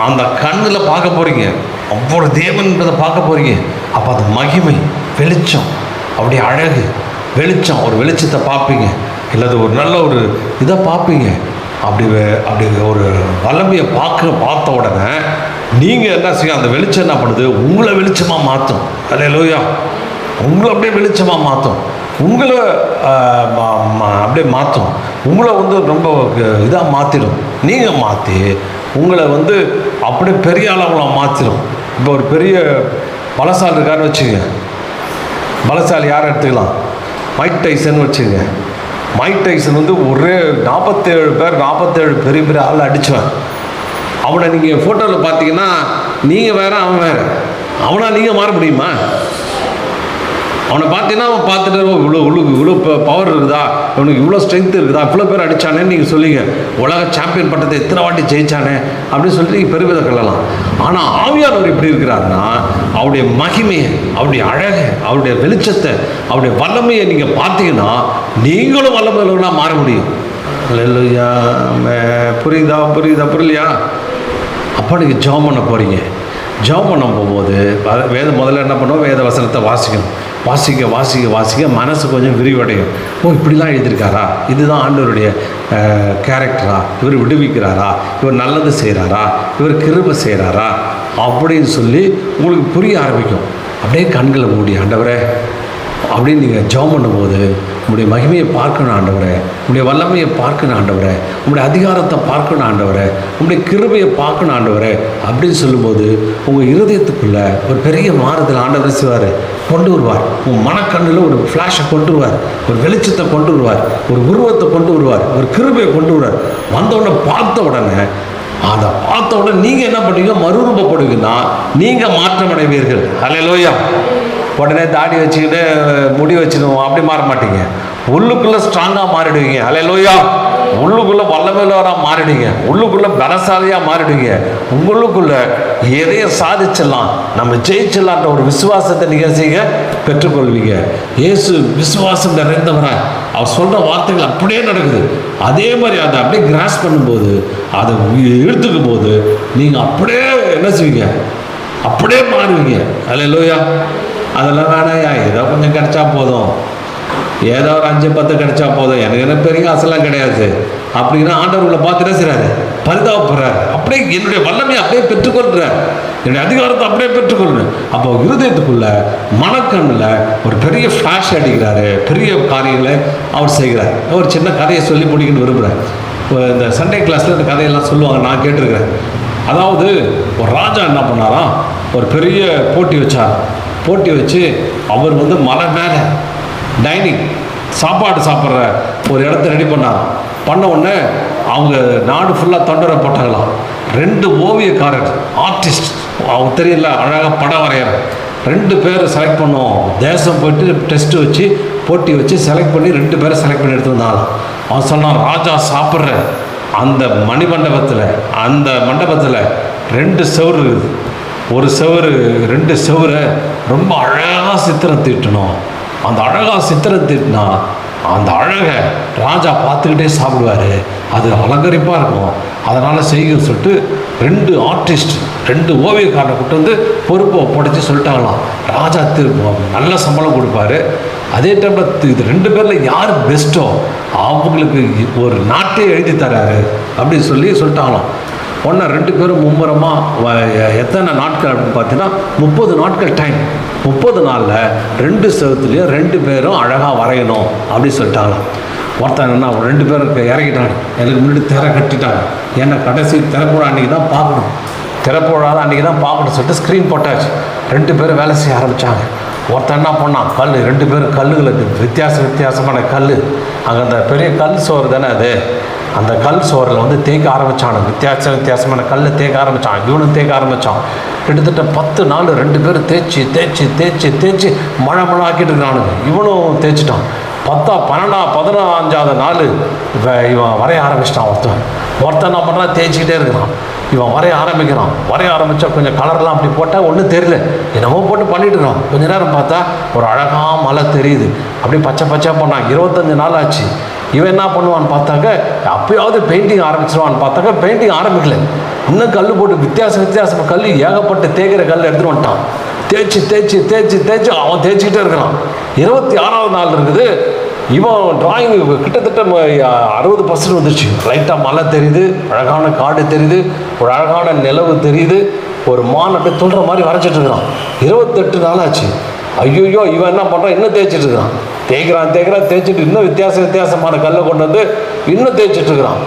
அந்த கண்ணில் பார்க்க போகிறீங்க, அவ்வளோ தேவன்றதை பார்க்க போகிறீங்க. அப்போ அது மகிமை, வெளிச்சம், அப்படி அழகு, வெளிச்சம், ஒரு வெளிச்சத்தை பார்ப்பீங்க, இல்லை ஒரு நல்ல ஒரு இதை பார்ப்பீங்க. அப்படி ஒரு வல்லமையை பார்த்த உடனே நீங்கள் என்ன செய்ய, அந்த வெளிச்சம் என்ன பண்ணுது, உங்களை வெளிச்சமாக மாற்றும். அல்லேலூயா! உங்களை அப்படியே வெளிச்சமாக மாற்றும், உங்களை அப்படியே மாற்றும், உங்களை வந்து ரொம்ப இதாக மாற்றிடும். நீங்கள் மாற்றி உங்களை வந்து அப்படியே பெரிய அளவில் மாற்றிடும். இப்போ ஒரு பெரிய பலசாலி இருக்காருன்னு வச்சுங்க, பலசாலி யாரை எடுத்துக்கலாம், மைக் டைசன் வச்சுங்க. மைக் டைசன் வந்து ஒரே 47 பெரிய பெரிய ஆள் அடிச்சுவேன். அவனை நீங்கள் ஃபோட்டோவில் பார்த்தீங்கன்னா நீங்கள் வேறு, அவன் வேறு. அவனா நீங்கள் மாற முடியுமா? அவனை பார்த்தீங்கன்னா அவன் பார்த்துட்டு இவ்வளோ பவர் இருக்குதா, இவனுக்கு இவ்வளோ ஸ்ட்ரென்த் இருக்குதா, இவ்வளோ பேர் அடித்தானேன்னு நீங்கள் சொல்லிங்க, உலக சாம்பியன் பட்டத்தை எத்தனை வாட்டி ஜெயிச்சானே அப்படின்னு சொல்லிட்டு நீங்கள் பெருமிதம் கொள்ளலாம். ஆனால் ஆவியானவர் எப்படி இருக்கிறாருன்னா அவருடைய மகிமையை, அவருடைய அழகை, அவருடைய வெளிச்சத்தை, அவருடைய வல்லமையை நீங்கள் பார்த்தீங்கன்னா நீங்களும் வல்லமையாக மாற முடியும். அல்லேலூயா! புரியலையா? அப்போ நீங்கள் ஜெபம் பண்ண போகிறீங்க. ஜெபம் பண்ண போகும்போது முதல்ல என்ன பண்ணுவோம், வேத வசனத்தை வாசிக்கணும். வாசிக்க மனசு கொஞ்சம் விரிவடையும். இப்படிலாம் எழுதியிருக்காரா, இதுதான் ஆண்டவருடைய கேரக்டரா, இவர் விடுவிக்கிறாரா, இவர் நல்லது செய்கிறாரா, இவர் கிருபை செய்கிறாரா அப்படின்னு சொல்லி உங்களுக்கு புரிய ஆரம்பிக்கும். அப்படியே கண்களை மூடி ஆண்டவரே அப்படின்னு நீங்கள் ஜெபம் பண்ணும்போது உங்களுடைய மகிமையை பார்க்கணும் ஆண்டவரே, உங்களுடைய வல்லமையை பார்க்கணும் ஆண்டவரே, உங்களுடைய அதிகாரத்தை பார்க்கணும் ஆண்டவரே, உங்களுடைய கிருபையை பார்க்கணும் ஆண்டவரே அப்படின்னு சொல்லும்போது உங்கள் இருதயத்துக்குள்ளே ஒரு பெரிய மாறுதல் ஆண்டவர் செய்வார், கொண்டு வருவார். உங்கள் மனக்கண்ணில் ஒரு ஃப்ளாஷை கொண்டு வருவார், ஒரு வெளிச்சத்தை கொண்டு வருவார், ஒரு உருவத்தை கொண்டு வருவார், ஒரு கிருபையை கொண்டு வருவார். வந்தவுடனே பார்த்த உடனே நீங்கள் என்ன பண்ணுவீங்க, மறுரூபப்படுவீங்கன்னா நீங்கள் மாற்றம் அடைவீர்கள். அல்லேலூயா! உடனே தாடி வச்சுக்கிட்டு முடி வச்சுடுவோம் அப்படி மாற மாட்டீங்க, உள்ளுக்குள்ளே ஸ்ட்ராங்காக மாறிடுவீங்க. அல்லேலூயா! உள்ளுக்குள்ளே வல்லமையுள்ளவராக மாறிடுவீங்க, உள்ளுக்குள்ளே பலசாலியாக மாறிடுவீங்க. உங்களுக்குள்ளே எதையும் சாதிச்சிடலாம், நம்ம ஜெயிச்சிடலான்ற ஒரு விசுவாசத்தை நீங்கள் செய்ய பெற்றுக்கொள்வீங்க. இயேசு விசுவாசம் நிறைந்தவராக அவர் சொல்கிற வார்த்தைகள் அப்படியே நடக்குது. அதே மாதிரி அதை அப்படியே கிராஸ் பண்ணும்போது, அதை இழுத்துக்கும் போது நீங்கள் அப்படியே என்ன செய்வீங்க, அப்படியே மாறுவீங்க. அல்லேலூயா! அதெல்லாம் வேணாயா, ஏதோ கொஞ்சம் கிடைச்சா போதும், ஏதோ ஒரு 5-10 கிடைச்சா போதும், எனக்கு என்ன பெரிய ஆசைலாம் கிடையாது அப்படின்னா ஆண்டவர்களை பார்த்து என்ன செய்கிறாரு, பரிதாபப்படுறாரு. அப்படியே என்னுடைய வல்லமையை அப்படியே பெற்றுக்கொள்கிறார், என்னுடைய அதிகாரத்தை அப்படியே பெற்றுக்கொள்கிறேன். அப்போ இருதயத்துக்குள்ள மனக்கண்ணில் ஒரு பெரிய ஃப்ளாஷ் அடிக்கிறாரு, பெரிய காரியங்களை அவர் செய்கிறார். ஒரு சின்ன கதையை சொல்லி முடிக்கணும்னு விரும்புகிறேன். இந்த சண்டே கிளாஸில் இந்த கதையெல்லாம் சொல்லுவாங்க, நான் கேட்டிருக்கிறேன். அதாவது ஒரு ராஜா என்ன பண்ணாராம், ஒரு பெரிய போட்டி வச்சார். போட்டி வச்சு அவர் வந்து மலை மேலே டைனிங் சாப்பாடு சாப்பிட்ற ஒரு இடத்த ரெடி பண்ணார். பண்ண உடனே அவங்க நாடு ஃபுல்லாக தண்டரை போட்டாங்களாம். 2 ஓவியக்காரர் ஆர்டிஸ்ட், அவங்க தெரியல, அழகாக படம் வரைகிற 2 பேரை செலக்ட் பண்ணோம். தேசம் போய்ட்டு டெஸ்ட்டு வச்சு போட்டி வச்சு செலக்ட் பண்ணி 2 பேரை செலக்ட் பண்ணி எடுத்து வந்தாலும் அவன் சொன்னான், ராஜா சாப்பிட்ற அந்த மணிமண்டபத்தில், அந்த மண்டபத்தில் 2 செவுறு இருக்குது. ஒரு செவுறு 2 செவுரை ரொம்ப அழகாக சித்திரம் தீட்டணும். அந்த அழகாக சித்திரம் தீட்டினா அந்த அழகை ராஜா பார்த்துக்கிட்டே சாப்பிடுவார், அது அலங்கரிப்பாக இருக்கும். அதனால் செய்யுன்னு சொல்லிட்டு 2 ஆர்டிஸ்ட் 2 ஓவியக்காரனை கூட்டு வந்து பொறுப்பை ஒப்படைச்சி சொல்லிட்டாங்களாம். ராஜா நல்ல சம்பளம் கொடுப்பாரு. அதே டைமில் இது 2 பேரில் யார் பெஸ்ட்டோ அவங்களுக்கு ஒரு நாட்டே எழுதி தராரு அப்படின்னு சொல்லிட்டாங்களாம். ஒன்றா 2 பேரும் மும்முரமாக எத்தனை நாட்கள் அப்படின்னு பார்த்தீங்கன்னா 30 நாட்கள் டைம். 30 நாளில் 2 செவத்துலேயும் 2 பேரும் அழகாக வரையணும் அப்படின்னு சொல்லிட்டாங்களாம். ஒருத்தன் என்ன 2 பேரும் இறங்கிட்டாங்க, எனக்கு முன்னாடி திரை கட்டிட்டாங்க. ஏன்னா கடைசி திறப்போட அன்றைக்கி தான் பார்க்கணும், திறப்போடாத அன்றைக்கி தான் பார்க்கணும் சொல்லிட்டு ஸ்க்ரீன் போட்டாச்சு. 2 பேரும் வேலை செய்ய ஆரம்பித்தாங்க. ஒருத்தன் என்ன பண்ணான், கல் 2 பேரும் கல்லுகளுக்கு வித்தியாசமான கல், அங்கே அந்த பெரிய கல் சோறு தானே அது, அந்த கல் சோறில் வந்து தேய்க்க ஆரம்பித்தான். வித்தியாசமான கல்லை தேய்க்க ஆரம்பித்தான். இவனும் தேய்க்க ஆரம்பித்தான். கிட்டத்தட்ட 10 நாள் 2 பேரும் தேய்ச்சி மழை ஆக்கிட்டு இருக்கானுங்க. இவனும் தேய்ச்சிட்டான். 15வது நாள் இவன் வரைய ஆரம்பிச்சிட்டான். ஒருத்தன் என்ன பண்ணுறான், தேய்ச்சிக்கிட்டே இருக்கிறான். இவன் வரைய ஆரம்பித்தா கொஞ்சம் கலர்லாம் அப்படி போட்டால் ஒன்றும் தெரியல, என்னமோ போட்டு பண்ணிட்டு இருக்கான். கொஞ்ச நேரம் பார்த்தா ஒரு அழகாக மலை தெரியுது. அப்படியே பச்சை பண்ணான். 25 நாள் ஆச்சு. இவன் என்ன பண்ணுவான்னு பார்த்தாக்க அப்போயாவது பெயிண்டிங் ஆரம்பிச்சிருவான்னு பார்த்தாக்க பெயிண்டிங் ஆரம்பிக்கல. இன்னும் கல் போட்டு வித்தியாசமாக கல் ஏகப்பட்ட தேய்க்கிற கல் எடுத்துகிட்டு வந்துட்டான். தேய்ச்சி அவன் தேய்ச்சிக்கிட்டே இருக்கிறான். 26வது நாள் இருக்குது. இவன் டிராயிங் கிட்டத்தட்ட 60% வந்துருச்சு. லைட்டாக மலை தெரியுது, அழகான காடு தெரியுது, ஒரு அழகான நிலவு தெரியுது, ஒரு மானட்டை துள்ளுற மாதிரி வரைச்சிட்டு இருக்கிறான். 28 நாள் ஆச்சு. ஐயோ, இவன் என்ன பண்ணுறான், இன்னும் தேய்ச்சிட்டு இருக்கிறான். தேய்ச்சிட்டு இன்னும் வித்தியாசமான கல்லை கொண்டு வந்து இன்னும் தேய்ச்சிட்டு இருக்கிறான்.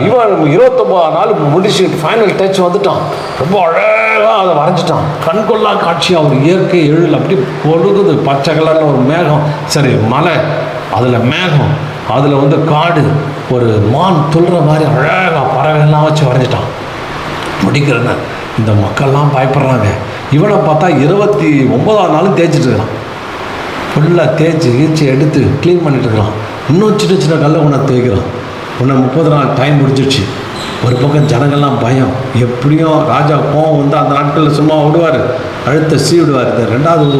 இவன் 29 நாள் முடிச்சு ஃபைனல் டச் வந்துட்டான். ரொம்ப அழகாக அதை வரைஞ்சிட்டான். கண்கொள்ளா காட்சியாக ஒரு இயற்கை எழில் அப்படி பொழுகுது. பச்சை கலரில் ஒரு மேகம், சரி மலை, அதில் மேகம், அதில் வந்து காடு, ஒரு மான் துள்ளுற மாதிரி அழகாக பறவைலாம் வச்சு வரைஞ்சிட்டான். முடிக்கிறேன்னு இந்த மக்கள்லாம் பயப்படுறாங்க. இவனை பார்த்தா 29வது நாளும் தேய்ச்சிட்டு இருக்கிறான். ஃபுல்லாக தேய்ச்சி எடுத்து க்ளீன் பண்ணிட்டு இருக்கிறான். இன்னும் சின்ன கல்லை ஒன்று தேய்க்கிறான். ஒன்று 30 நாள் டைம் முடிஞ்சிடுச்சு. ஒரு பக்கம் ஜனங்கள்லாம் பயம், எப்படியும் ராஜா கோவம் வந்து அந்த நாட்களில் சும்மா விடுவார், கழுத்தை சீவிடுவார். இந்த 2வது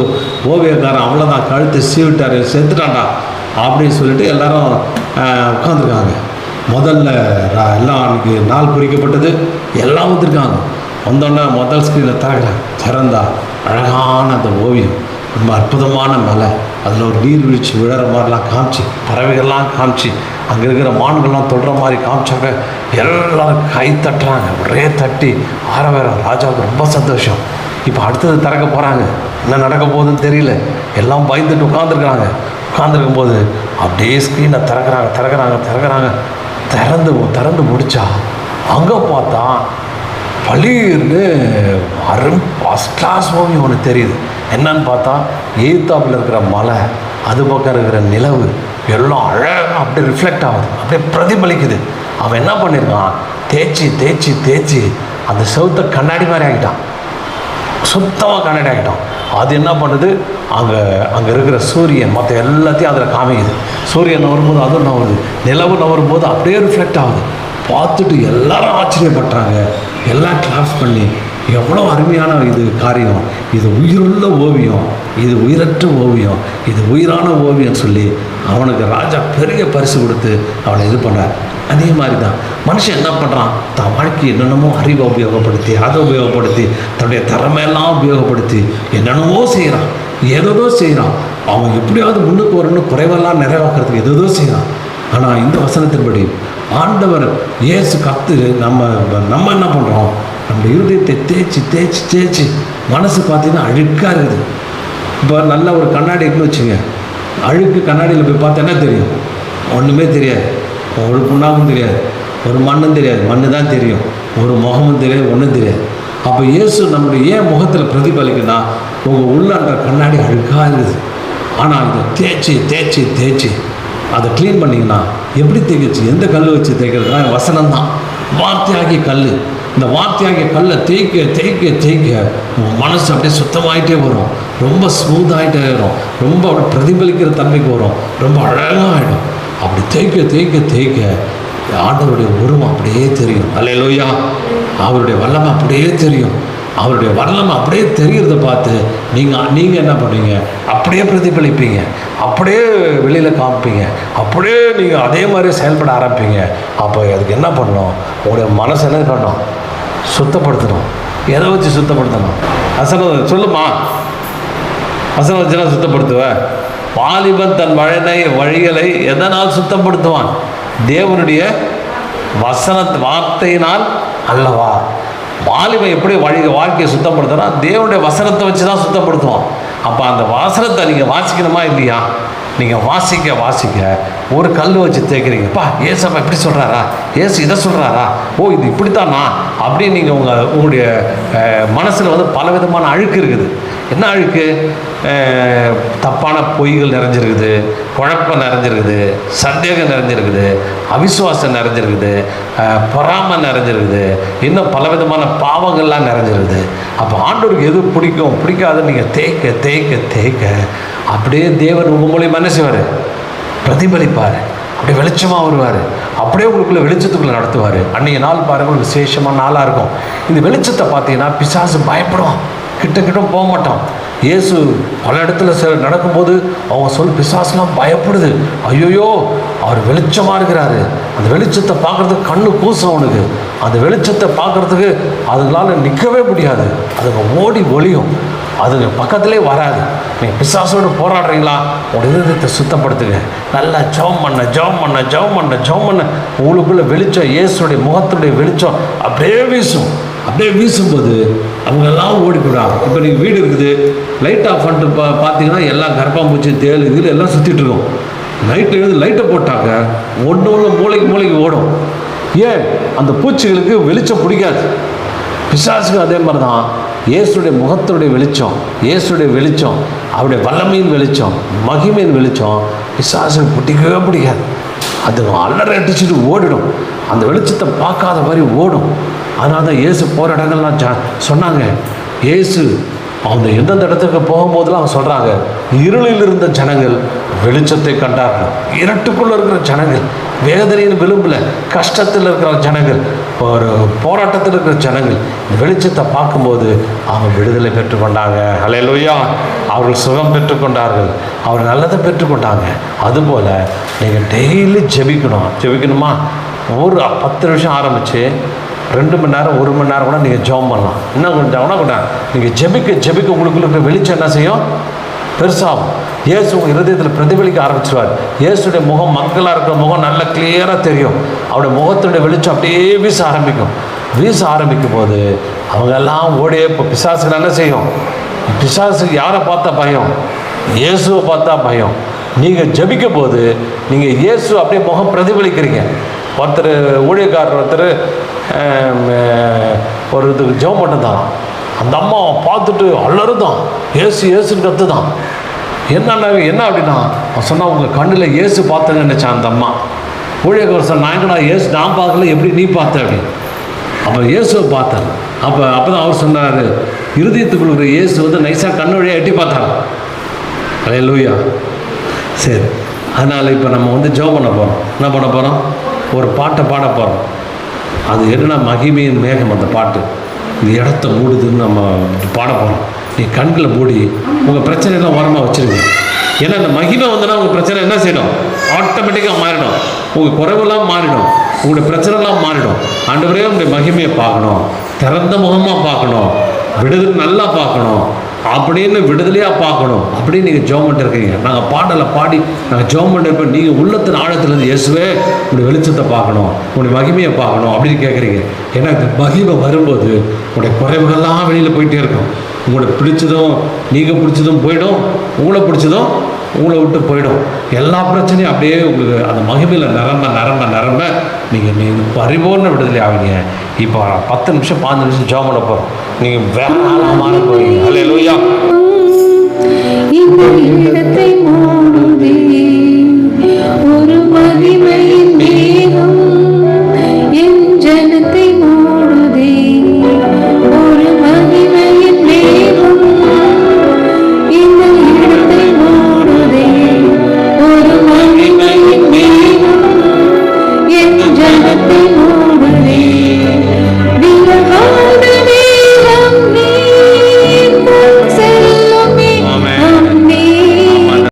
ஓவியக்காரன் அவ்வளோதான், கழுத்தை சீவிட்டார், செத்துட்டான்டா அப்படின்னு சொல்லிட்டு எல்லாரும் உட்காந்துருக்காங்க. முதல்ல எல்லாம் அன்றைக்கி நாள் குறிக்கப்பட்டது, எல்லாம் வந்துருக்காங்க. வந்தோடனே முதல் ஸ்க்ரீனில் திறந்தா அழகான அந்த ஓவியம், ரொம்ப அற்புதமான மலை, அதில் ஒரு நீர்வீழ்ச்சி விழற மாதிரிலாம் காமிச்சு, பறவைகள்லாம் காமிச்சு, அங்கே இருக்கிற மான்கள்லாம் தொடுற மாதிரி காமிச்சாங்க. எல்லோரும் கை தட்டுறாங்க, ஒரே தட்டி ஆரவேரம். ராஜாவுக்கு ரொம்ப சந்தோஷம். இப்போ அடுத்தது திறக்க போகிறாங்க, என்ன நடக்க போகுதுன்னு தெரியல. எல்லாம் பயந்துட்டு உட்காந்துருக்கும் போது அப்படியே ஸ்க்ரீனை திறக்கிறாங்க. திறந்து முடிச்சா அங்கே பார்த்தா பளீர்னு ஃபஸ்ட் கிளாஸ் ஓவியம் ஒன்று தெரியுது. என்னன்னு பார்த்தா எய்த்தாப்பில் இருக்கிற மலை, அது பக்கம் இருக்கிற நிலவு எல்லாம் அழகாக அப்படியே ரிஃப்ளெக்ட் ஆகுது, அப்படியே பிரதிபலிக்குது. அவன் என்ன பண்ணியிருக்கான், தேய்ச்சி அந்த செவுத்தை கண்ணாடி மாதிரி ஆகிட்டான், சுத்தமாக கண்ணாடி ஆகிட்டான். அது என்ன பண்ணுது, அங்கே இருக்கிற சூரியன் மற்ற எல்லாத்தையும் அதில் காமிக்குது. சூரியன் நவரும்போது அதுவும் நவருது, நிலவு நவரும்போது அப்படியே ரிஃப்ளெக்ட் ஆகுது. பார்த்துட்டு எல்லாரும் ஆச்சரியப்பட்டாங்க. எல்லாம் கிளாப்ஸ் பண்ணி, எவ்வளோ அருமையான இது காரியம், இது உயிருள்ள ஓவியம், இது உயிரற்ற ஓவியம், இது உயிரான ஓவியம் சொல்லி அவனுக்கு ராஜா பெரிய பரிசு கொடுத்து அவனை இது பண்ணார். அதே மாதிரி தான் மனுஷன் என்ன பண்ணுறான், தான் வாழ்க்கையை என்னென்னமோ அறிவை உபயோகப்படுத்தி, அதை உபயோகப்படுத்தி, தன்னுடைய திறமையெல்லாம் உபயோகப்படுத்தி என்னென்னமோ செய்கிறான், ஏதோ செய்கிறான். அவன் எப்படியாவது முன்னுக்கு வரணும்னு குறைவெல்லாம் நிறைவாக்குறதுக்கு ஏதோ செய்கிறான். ஆனால் இந்த வசனத்தின்படி ஆண்டவர் இயேசு கத்து நம்ம என்ன பண்ணுறோம், நம்ம இருதயத்தை தேய்ச்சி மனசு பார்த்தீங்கன்னா அழுக்காக இருக்குது. இப்போ நல்ல ஒரு கண்ணாடி இருக்குன்னு வச்சுங்க, அழுக்கு கண்ணாடியில் போய் பார்த்தா என்ன தெரியும், ஒன்றுமே தெரியாது. ஒரு புண்ணாகும் தெரியாது, ஒரு மண்ணும் தெரியாது, மண்ணு தான் தெரியும். ஒரு முகமும் தெரியாது, ஒன்றும் தெரியாது. அப்போ இயேசு நம்முடைய ஏன் முகத்தில் பிரதிபலிக்குன்னா, உங்கள் உள்ளான்ற கண்ணாடி அழுக்காக இருக்குது. ஆனால் இதை தேய்ச்சி தேய்ச்சி தேய்ச்சி அதை க்ளீன் பண்ணிங்கன்னா எப்படி தேய்ச்சி, எந்த கல் வச்சு தேய்க்கிறதுனா வசனம் தான், வார்த்தையாகிய கல். இந்த வார்த்தையாகிய கல்லை தேய்க்க தேய்க்க தேய்க்க உங்கள் மனசு அப்படியே சுத்தமாகிட்டே வரும், ரொம்ப ஸ்மூத்தாகிட்டே வரும், ரொம்ப அப்படி பிரதிபலிக்கிற தன்மைக்கு வரும், ரொம்ப அழகாக ஆகிடும். அப்படி தேய்க்க தேய்க்க தேய்க்க ஆண்டவருடைய உருவம் அப்படியே தெரியும். அல்லேலூயா. அவருடைய வல்லமை அப்படியே தெரியும். அவருடைய வல்லமை அப்படியே தெரிகிறத பார்த்து நீங்கள் என்ன பண்ணுவீங்க, அப்படியே பிரதிபலிப்பீங்க, அப்படியே வெளியில் காமிப்பீங்க, அப்படியே நீங்கள் அதே மாதிரி செயல்பட ஆரம்பிப்பீங்க. அப்போ அதுக்கு என்ன பண்ணணும், உங்களுடைய மனசை என்ன பண்ணணும், சுத்தப்படுத்தணும். எதை வச்சு சுத்தப்படுத்தணும்? வசனம் சொல்லுமா, வசனம் வச்சுனா சுத்தப்படுத்துவேன். வாலிபன் தன் வழிகளை எதனால் சுத்தப்படுத்துவான்? தேவனுடைய வார்த்தையினால் அல்லவா. வாலிபன் எப்படி வாழ்க்கையை சுத்தப்படுத்துனா, தேவனுடைய வசனத்தை வச்சு தான் சுத்தப்படுத்துவான். அப்போ அந்த வசனத்தை நீங்கள் வாசிக்கணுமா இல்லையா? நீங்கள் வாசிக்க ஒரு கல் வச்சு தேய்க்கிறீங்கப்பா, ஏசப்பா இப்படி சொல்கிறாரா, ஏசு இதை சொல்கிறாரா, ஓ இது இப்படித்தானா அப்படின்னு நீங்கள் உங்களுடைய மனசில் வந்து பலவிதமான அழுக்கு இருக்குது. என்ன அழுக்கு? தப்பான பொய்கள் நிறைஞ்சிருக்குது, குழப்பம் நிறைஞ்சிருக்குது, சந்தேகம் நிறைஞ்சிருக்குது, அவிசுவாசம் நிறைஞ்சிருக்குது, பொறாமை நிறைஞ்சிருக்குது, இன்னும் பலவிதமான பாவங்கள்லாம் நிறைஞ்சிருக்குது. அப்போ ஆண்டவருக்கு எது பிடிக்கும் பிடிக்காதுன்னு நீங்கள் தேய்க்க தேய்க்க தேய்க்க அப்படியே தேவன் உங்கள் மூலியமாக என்ன செய்வார், பிரதிபலிப்பார், அப்படியே வெளிச்சமாக வருவார், அப்படியே உங்களுக்குள்ள வெளிச்சத்துக்குள்ளே நடத்துவார். அன்றைய நாள் பாருங்கள் விசேஷமான நாளாக இருக்கும். இந்த வெளிச்சத்தை பார்த்தீங்கன்னா பிசாசு பயப்படும், கிட்ட போக மாட்டோம். இயேசு பல இடத்துல நடக்கும்போது அவங்க பிசாசுலாம் பயப்படுது. ஐயோயோ அவர் வெளிச்சமாக இருக்கிறாரு, அந்த வெளிச்சத்தை பார்க்குறதுக்கு கண்ணு கூசும் அவனுக்கு, அந்த வெளிச்சத்தை பார்க்குறதுக்கு அதுங்களால நிற்கவே முடியாது, அதுங்க ஓடி ஒளியும், அதுங்க பக்கத்துலேயே வராது. நீங்கள் பிசாசோடு போராடுறீங்களா, உங்கள் இதயத்தை சுத்தப்படுத்துங்க. நல்லா ஜெபம் பண்ண உங்களுக்குள்ள வெளிச்சம், இயேசுடைய முகத்துடைய வெளிச்சம் அப்படியே வீசும். அப்படியே வீசும்போது அவங்கெல்லாம் ஓடி போயிடுவாங்க. இப்போ நீங்கள் வீடு இருக்குது, லைட் ஆஃப் பண்ணிட்டு பார்த்தீங்கன்னா எல்லாம் கரப்பாம்பூச்சி தேள் இதில் எல்லாம் சுற்றிட்டு இருக்கோம். நைட்டு எழுது லைட்டை போட்டாக்க ஒன்று மூளைக்கு ஓடும். ஏன்? அந்த பூச்சிகளுக்கு வெளிச்சம் பிடிக்காது. பிசாசுக்கு அதே மாதிரி தான். இயேசுடைய முகத்துடைய வெளிச்சம், இயேசுடைய வெளிச்சம், அவருடைய வல்லமையின் வெளிச்சம், மகிமையின் வெளிச்சம் பிசாசுக்கு பிடிக்கவே பிடிக்காது. அது அலற அடிச்சுட்டு ஓடிடும், அந்த வெளிச்சத்தை பார்க்காத மாதிரி ஓடும். அதனால தான் இயேசு போகிற இடங்கள்லாம் சொன்னாங்க. இயேசு அவங்க எந்தெந்த இடத்துக்கு போகும்போதெல்லாம் அவங்க சொல்கிறாங்க, இருளில் இருந்த ஜனங்கள் வெளிச்சத்தை கண்டார்கள், இருட்டுக்குள்ளே இருக்கிற ஜனங்கள், வேதனையின் விளிம்பில் கஷ்டத்தில் இருக்கிற ஜனங்கள், ஒரு போராட்டத்தில் இருக்கிற ஜனங்கள் வெளிச்சத்தை பார்க்கும்போது அவங்க விடுதலை பெற்றுக்கொண்டாங்க. ஹல்லேலூயா. அவர்கள் சுகம் பெற்றுக்கொண்டார்கள், அவர் நல்லதை பெற்றுக்கொண்டாங்க. அதுபோல் நீங்கள் டெய்லி ஜெபிக்கணுமா? ஒரு 10 நிமிஷம் ஆரம்பித்து 2 மணி நேரம் 1 மணி நேரம் கூட நீங்கள் ஜெபம் பண்ணலாம். இன்னும் கொஞ்சம் கூட நீங்கள் ஜெபிக்க உங்களுக்குள்ள வெளிச்சம் என்ன செய்யும், பெருசாகும். இயேசு உங்கள் இருதயத்தில் பிரதிபலிக்க ஆரம்பிச்சிருவார். இயேசுடைய முகம், மக்களாக இருக்கிற முகம் நல்லா கிளியராக தெரியும். அவருடைய முகத்துடைய வெளிச்சம் அப்படியே வீச ஆரம்பிக்கும் போது அவங்க எல்லாம் ஓடியே. இப்போ பிசாசுக்கு என்ன செய்யும்? பிசாசுக்கு யாரை பார்த்தா பயம்? இயேசுவை பார்த்தா பயம். நீங்கள் ஜெபிக்கும் போது நீங்கள் இயேசு அப்படியே முகம் பிரதிபலிக்கிறீங்க. ஒருத்தர் ஊழியக்காரர் ஒரு இதுக்கு ஜெபம் பண்ணதான், அந்த அம்மா பார்த்துட்டு அலறுதான், ஏசுன்னு கற்று தான். என்ன அப்படின்னா சொன்னால் உங்கள் கண்ணில் இயேசு பார்த்தேன்னு நினச்சான் அந்த அம்மா. ஊழியக்காரர் சொன்ன, நாங்கடா இயேசு நான் பார்க்கல, எப்படி நீ பார்த்த அப்படின்னு. அப்போ இயேசுவை பார்த்தேன். அப்போ தான் அவர் சொன்னார், இருதயத்துக்குள்ள இயேசு வந்து நைஸாக கண்ணு வழியாக எட்டி பார்த்தாங்க. அல்லேலூயா. சரி, அதனால் இப்போ நம்ம வந்து ஜெபம் பண்ண போகிறோம். என்ன பண்ண போகிறோம்? ஒரு பாட்டை பாட போகிறோம். அது என்னென்னா மகிமையின் மேகம். அந்த பாட்டு இந்த இடத்த மூடுதுன்னு நம்ம பாட போகிறோம். நீ கண்களை மூடி உங்கள் பிரச்சனைலாம் ஓரமாக வச்சுருங்க. ஏன்னா அந்த மகிமை வந்தோன்னா உங்கள் பிரச்சனை என்ன செய்யணும், ஆட்டோமேட்டிக்காக மாறிடும். உங்கள் குறைவெல்லாம் மாறிடும், உங்களுடைய பிரச்சனைலாம் மாறிடும். ஆண்டவரே உங்களுடைய மகிமையை பார்க்கணும், திறந்த முகமாக பார்க்கணும், விடுதலை நல்லா பார்க்கணும் அப்படின்னு விடுதலையாக பார்க்கணும் அப்படின்னு நீங்கள் ஜெபம் பண்ணிட்டு இருக்கீங்க. நாங்கள் பாடலை பாடி நாங்கள் ஜெபம் பண்ணிருப்போம். நீங்கள் உள்ளத்தின் ஆழத்துலேருந்து இயேசுவே உங்களுடைய வெளிச்சத்தை பார்க்கணும், உங்களுடைய மகிமையை பார்க்கணும் அப்படின்னு கேட்குறீங்க. ஏன்னா இந்த மகிமை வரும்போது உங்களுடைய குறைவுகள்லாம் வெளியில் போயிட்டே இருக்கும். உங்களுக்கு பிடிச்சதும் நீங்கள் பிடிச்சதும் போயிடும், உங்களை பிடிச்சதும் உங்களை விட்டு போயிடும். எல்லா பிரச்சனையும் அப்படியே உங்களுக்கு அந்த மகிமையில் நிரம்ப நீங்கள் பரிபூர்ண விடுதலை ஆவீங்க. இப்போ 10 நிமிஷம் 15 நிமிஷம் ஜெபம் பண்ண போகிறோம். நீங்கள் வேற ஆளாக மாற போறீங்க. அல்லேலூயா. இந்த இடத்தை